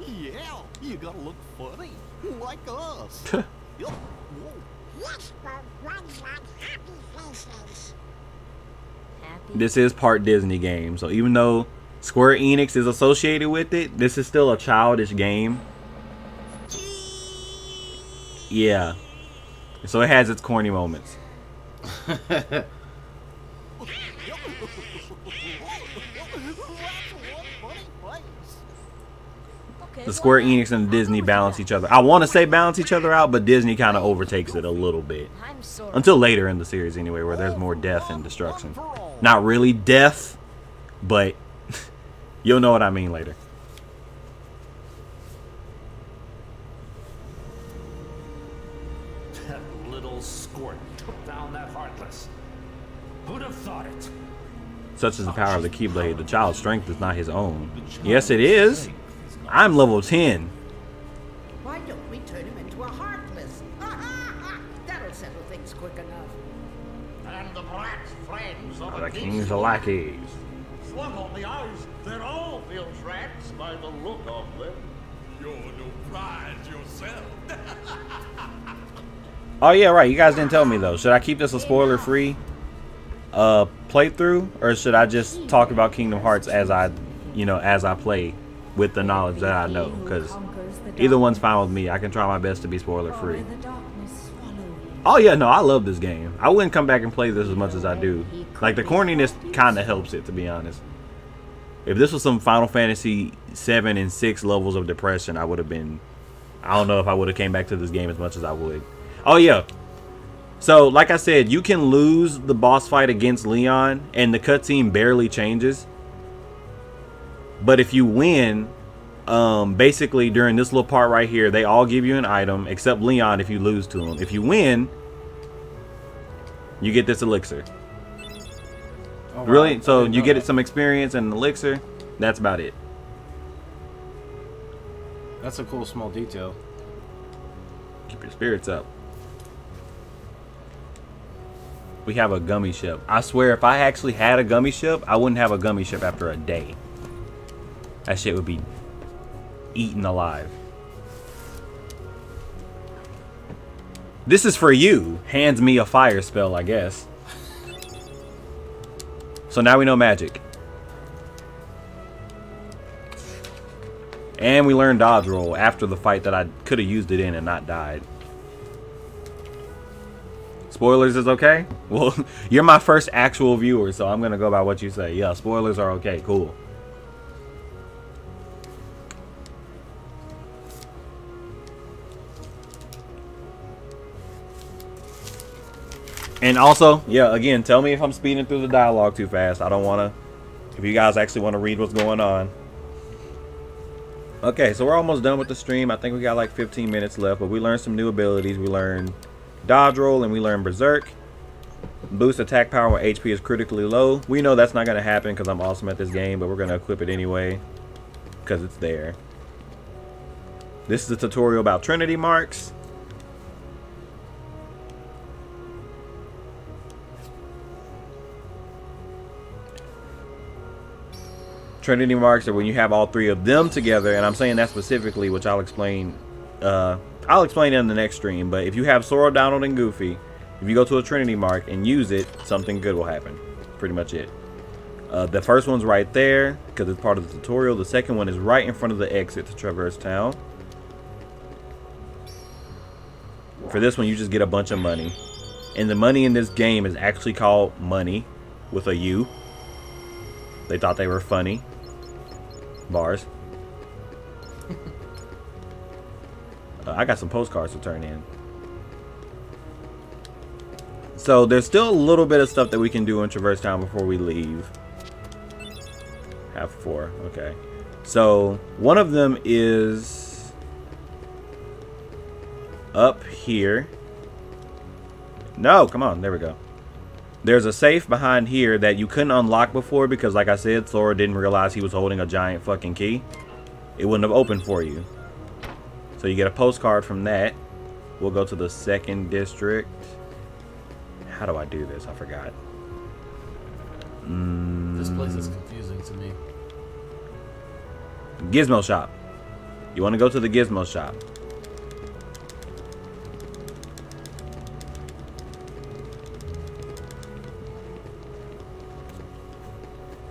Yeah, you gotta look funny, like us. Yup. Yes, but ones like happy faces. Happy? This is part Disney game, so even though Square Enix is associated with it, this is still a childish game. Yeah. So it has its corny moments. The Square Enix and Disney balance each other. I want to say balance each other out, but Disney kind of overtakes it a little bit. I'm Sora. Until later in the series anyway, where there's more death and destruction. Not really death, but you'll know what I mean later. That little squirt took down that Heartless. Who'd have thought it? Such is the power of the Keyblade. The child's strength is not his own. Yes, it is. I'm level 10. Why don't we turn him into a Heartless? That'll settle things quick enough. And the brat's friends are The king's lackeys. Slug on the eyes, they're all filth rats by the look of them. You're no prize yourself. Oh yeah, right. You guys didn't tell me though. Should I keep this a spoiler-free playthrough, or should I just talk about Kingdom Hearts as I play with the knowledge that I know? Because either one's fine with me. I can try my best to be spoiler-free. Oh yeah, no, I love this game. I wouldn't come back and play this as much as I do. Like, the corniness kind of helps it, to be honest. If this was some Final Fantasy 7 and 6 levels of depression, I would have been... I don't know if I would have came back to this game as much as I would. Oh yeah. So, like I said, you can lose the boss fight against Leon, and the cutscene barely changes. But if you win, basically during this little part right here, they all give you an item, except Leon if you lose to him. If you win, you get this elixir. Oh, really? Wow. So you get some experience and an elixir. That's about it. That's a cool small detail. Keep your spirits up. We have a gummy ship. I swear, if I actually had a gummy ship, I wouldn't have a gummy ship after a day. That shit would be eaten alive. This is for you. Hands me a fire spell, I guess. So now we know magic. And we learned dodge roll after the fight that I could have used it in and not died. Spoilers is okay? Well, you're my first actual viewer, so I'm going to go by what you say. Yeah, spoilers are okay. Cool. And also, yeah, again, tell me if I'm speeding through the dialogue too fast. I don't want to, if you guys actually want to read what's going on. Okay, so we're almost done with the stream. I think we got like 15 minutes left, but we learned some new abilities. We learned dodge roll and we learned berserk. Boost attack power when HP is critically low. We know that's not going to happen because I'm awesome at this game, but we're going to equip it anyway because it's there. This is a tutorial about Trinity marks. Trinity marks are when you have all three of them together, and I'm saying that specifically, which I'll explain in the next stream. But if you have Sora, Donald, and Goofy, if you go to a Trinity mark and use it, something good will happen. Pretty much it. The first one's right there because it's part of the tutorial. The second one is right in front of the exit to Traverse Town. For this one, you just get a bunch of money, and the money in this game is actually called money with a U. They thought they were funny. Bars. I got some postcards to turn in. So there's still a little bit of stuff that we can do in Traverse Town before we leave. Half 4. Okay. So one of them is up here. No, come on. There we go. There's a safe behind here that you couldn't unlock before because, like I said, Sora didn't realize he was holding a giant fucking key. It wouldn't have opened for you. So you get a postcard from that. We'll go to the second district. How do I do this? I forgot. This place is confusing to me. Gizmo shop. You want to go to the Gizmo shop.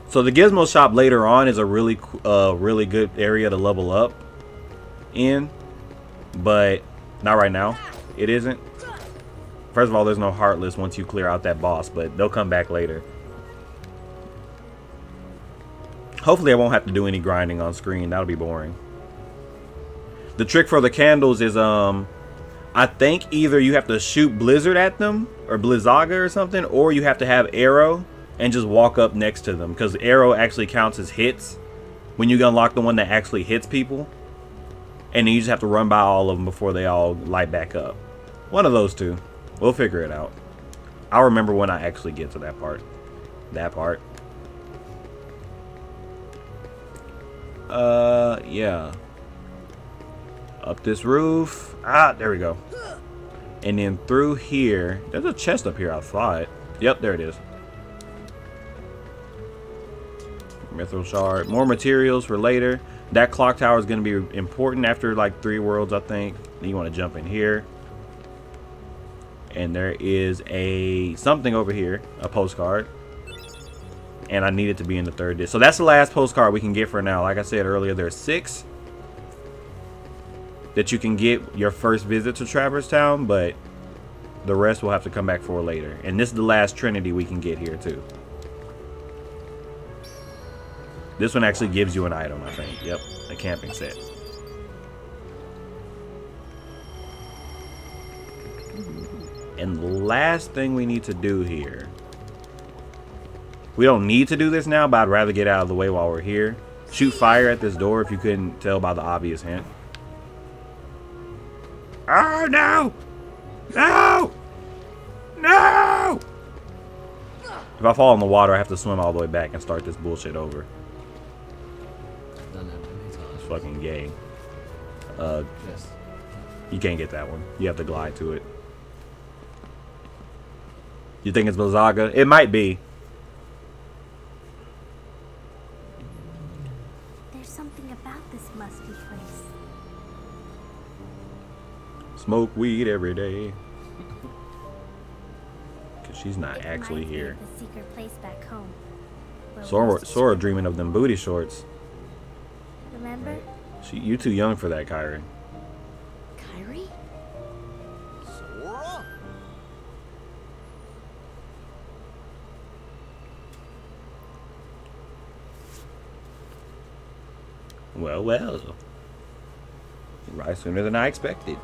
So the Gizmo shop later on is a really good area to level up in, but not right now. It isn't. First of all, there's no Heartless once you clear out that boss, but they'll come back later. Hopefully I won't have to do any grinding on screen. That'll be boring. The trick for the candles is I think either you have to shoot Blizzard at them or Blizzaga or something, or you have to have Arrow and just walk up next to them, because Arrow actually counts as hits when you unlock the one that actually hits people, and then you just have to run by all of them before they all light back up. One of those two. We'll figure it out. I'll remember when I actually get to that part. Yeah. Up this roof. Ah, there we go. And then through here. There's a chest up here, I thought. Yep, there it is. Mithril shard. More materials for later. That clock tower is going to be important after like 3 worlds, I think. Then you want to jump in here. And there is something over here. A postcard. And I need it to be in the 3rd disc. So that's the last postcard we can get for now. Like I said earlier, there's 6 that you can get your first visit to Traverse Town, but the rest will have to come back for later. And this is the last Trinity we can get here too. This one actually gives you an item, I think. Yep, a camping set. And the last thing we need to do here. We don't need to do this now, but I'd rather get out of the way while we're here. Shoot fire at this door if you couldn't tell by the obvious hint. Oh, no! No! No! If I fall in the water, I have to swim all the way back and start this bullshit over. It's fucking gay. Yes. You can't get that one. You have to glide to it. You think it's Blizzaga? It might be. There's something about this musty place. Smoke weed every day. Cause she's not actually here. The secret place back home. Sora dreaming of them booty shorts. Remember? You too young for that, Kyrie. Kyrie? Sora? Well, well. Right sooner than I expected.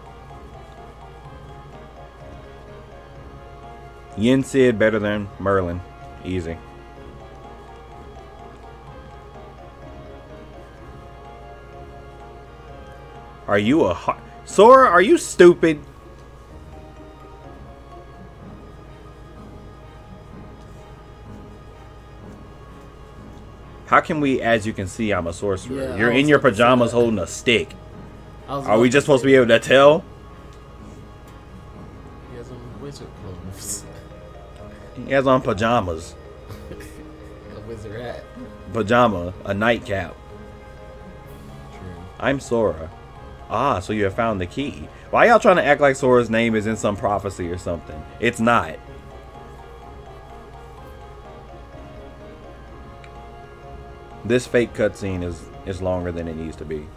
Yen Sid better than Merlin. Easy. Are you a Sora, are you stupid? How can we, as you can see, I'm a sorcerer? Yeah, You're in your pajamas holding a stick. Are we just supposed to be able to tell? He has on wizard clothes. He has on pajamas. A wizard hat. Pajama, a nightcap. True. I'm Sora. Ah, so you have found the key. Why y'all trying to act like Sora's name is in some prophecy or something? It's not. This fake cutscene is longer than it needs to be.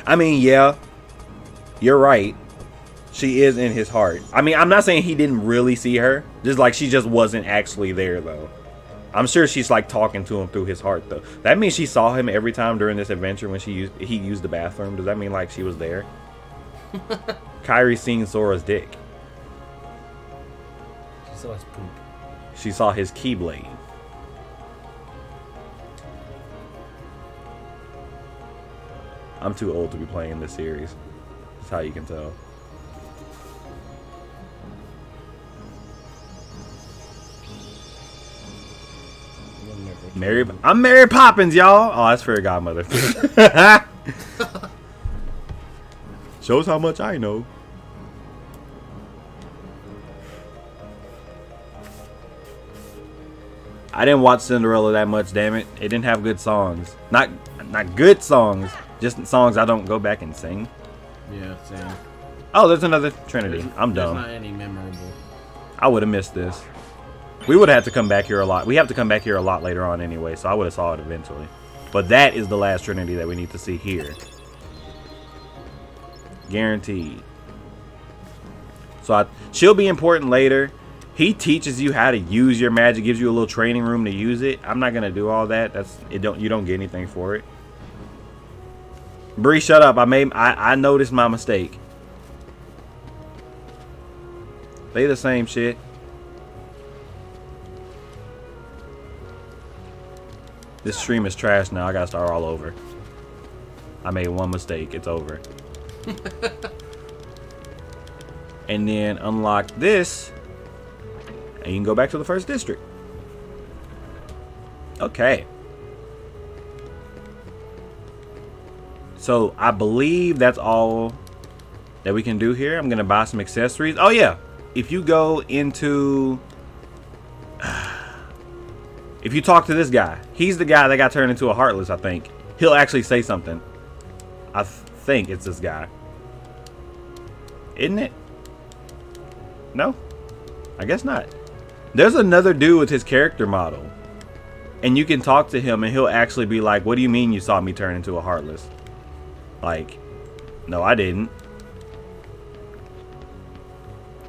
I mean, yeah, you're right. She is in his heart. I mean, I'm not saying he didn't really see her. Just like she just wasn't actually there, though. I'm sure she's like talking to him through his heart, though. That means she saw him every time during this adventure when he used the bathroom. Does that mean like she was there? Kairi seen Sora's dick. She saw his poop. She saw his keyblade. I'm too old to be playing this series. That's how you can tell. I'm Mary Poppins, y'all. Oh, that's Fairy Godmother. Shows how much I know. I didn't watch Cinderella that much, damn it. It didn't have good songs. Not good songs, just songs I don't go back and sing. Yeah, same. Oh, there's another Trinity. I'm dumb. There's not any memorable. I would have missed this. We would have to come back here a lot. We have to come back here a lot later on anyway, so I would have saw it eventually. But that is the last Trinity that we need to see here. Guaranteed. So she'll be important later. He teaches you how to use your magic, gives you a little training room to use it. I'm not gonna do all that. You don't get anything for it. Bree, shut up. I noticed my mistake. They the same shit. This stream is trash now. I gotta start all over. I made one mistake. It's over. And then unlock this. And you can go back to the first district. Okay. So I believe that's all that we can do here. I'm gonna buy some accessories. Oh yeah. If you go into... If you talk to this guy, he's the guy that got turned into a Heartless, I think. He'll actually say something. I think it's this guy. Isn't it? No? I guess not. There's another dude with his character model. And you can talk to him and he'll actually be like, what do you mean you saw me turn into a Heartless? Like, no, I didn't.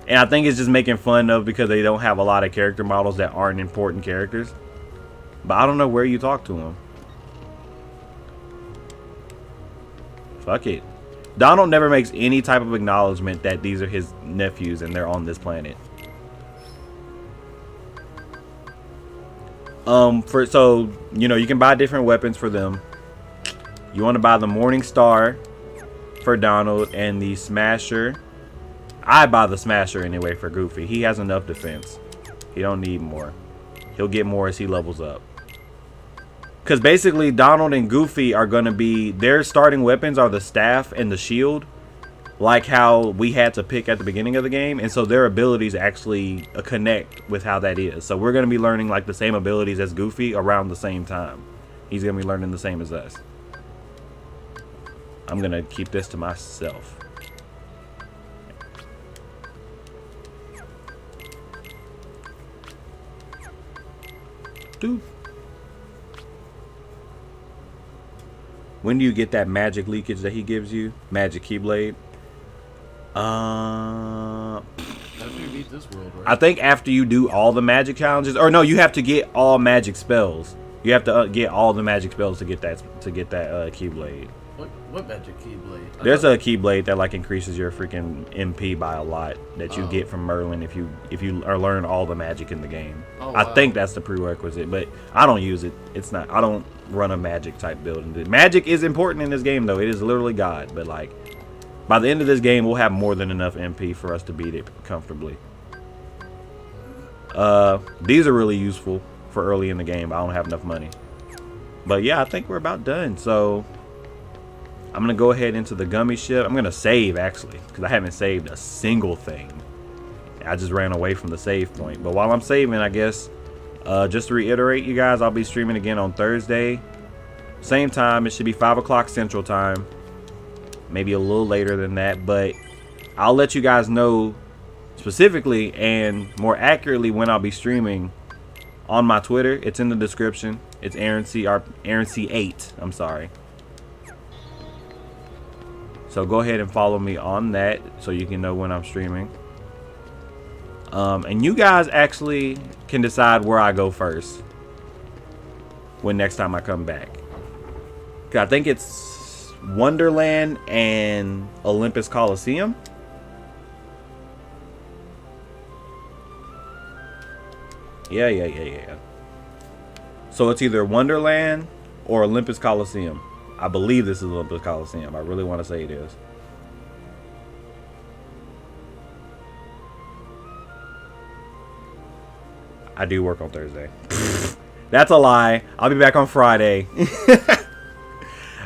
And I think it's just making fun of because they don't have a lot of character models that aren't important characters. But I don't know where you talk to him. Fuck it. Donald never makes any type of acknowledgement that these are his nephews and they're on this planet. So, you know, you can buy different weapons for them. You want to buy the Morning Star for Donald and the Smasher. I buy the Smasher anyway for Goofy. He has enough defense. He don't need more. He'll get more as he levels up. Because basically Donald and Goofy are going to be, their starting weapons are the staff and the shield. Like how we had to pick at the beginning of the game. And so their abilities actually connect with how that is. So we're going to be learning like the same abilities as Goofy around the same time. He's going to be learning the same as us. I'm going to keep this to myself. Dude. When do you get that magic leakage that he gives you? Magic Keyblade? After you beat this world, right? I think after you do all the magic challenges, or no, you have to get all magic spells. You have to get all the magic spells to get that Keyblade. What magic Keyblade? There's a Keyblade that like increases your freaking MP by a lot that you get from Merlin if you learn all the magic in the game. Oh, I wow. think that's the prerequisite, but I don't use it. It's not. I don't run a magic type build. Magic is important in this game though. It is literally God, but like by the end of this game, we'll have more than enough MP for us to beat it comfortably. These are really useful for early in the game, but I don't have enough money. But yeah, I think we're about done. So I'm gonna go ahead into the gummy ship. I'm gonna save actually, because I haven't saved a single thing. I just ran away from the save point. But while I'm saving, I guess just to reiterate, you guys, I'll be streaming again on Thursday. Same time. It should be 5 o'clock Central Time. Maybe a little later than that, but I'll let you guys know specifically and more accurately when I'll be streaming on my Twitter. It's in the description. It's Aaron C8. I'm sorry. So go ahead and follow me on that so you can know when I'm streaming. And you guys actually can decide where I go first when next time I come back. 'Cause I think it's Wonderland and Olympus Coliseum. Yeah. So it's either Wonderland or Olympus Coliseum. I believe this is Olympus Coliseum. I really want to say it is. I do work on Thursday. That's a lie. I'll be back on Friday.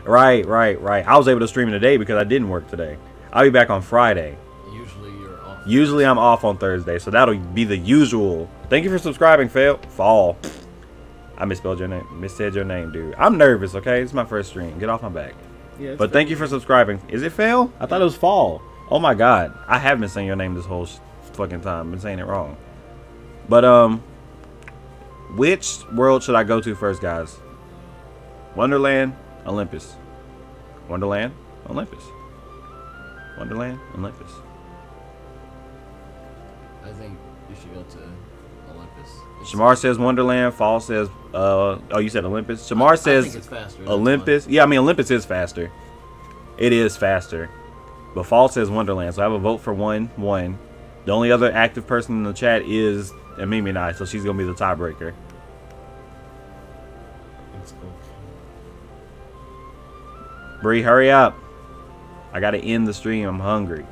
Right. I was able to stream today because I didn't work today. I'll be back on Friday. Usually you're off. Usually I'm off on Thursday, so that'll be the usual. Thank you for subscribing, Fall. I misspelled your name. Missaid your name, dude. I'm nervous, okay? It's my first stream. Get off my back. Yeah, but thank you for subscribing. Is it Fail? I thought it was Fall. Oh my god. I have been saying your name this whole fucking time. I've been saying it wrong. But, which world should I go to first, guys? Wonderland, Olympus. Wonderland, Olympus. Wonderland, Olympus. I think you should go to Olympus. Shamar says Wonderland. Fall says, oh, you said Olympus. Shamar says I think it's faster. Olympus. Yeah, I mean, Olympus is faster. It is faster. But Fall says Wonderland, so I have a vote for one. The only other active person in the chat is Mimi and I, so she's going to be the tiebreaker. Let's go. Bree, hurry up. I got to end the stream. I'm hungry.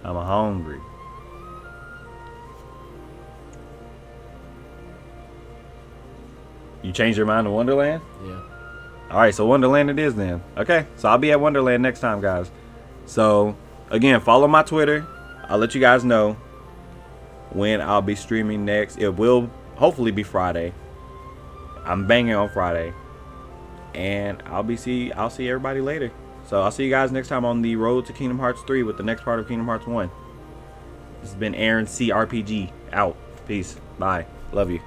I'm hungry. You changed your mind to Wonderland? Yeah. Alright, so Wonderland it is then. Okay, so I'll be at Wonderland next time, guys. So, again, follow my Twitter. I'll let you guys know when I'll be streaming next. It will hopefully be Friday. I'm banging on Friday. And I'll see everybody later. So I'll see you guys next time on the road to Kingdom Hearts 3 with the next part of Kingdom Hearts 1. This has been Aaron C RPG out. Peace. Bye. Love you.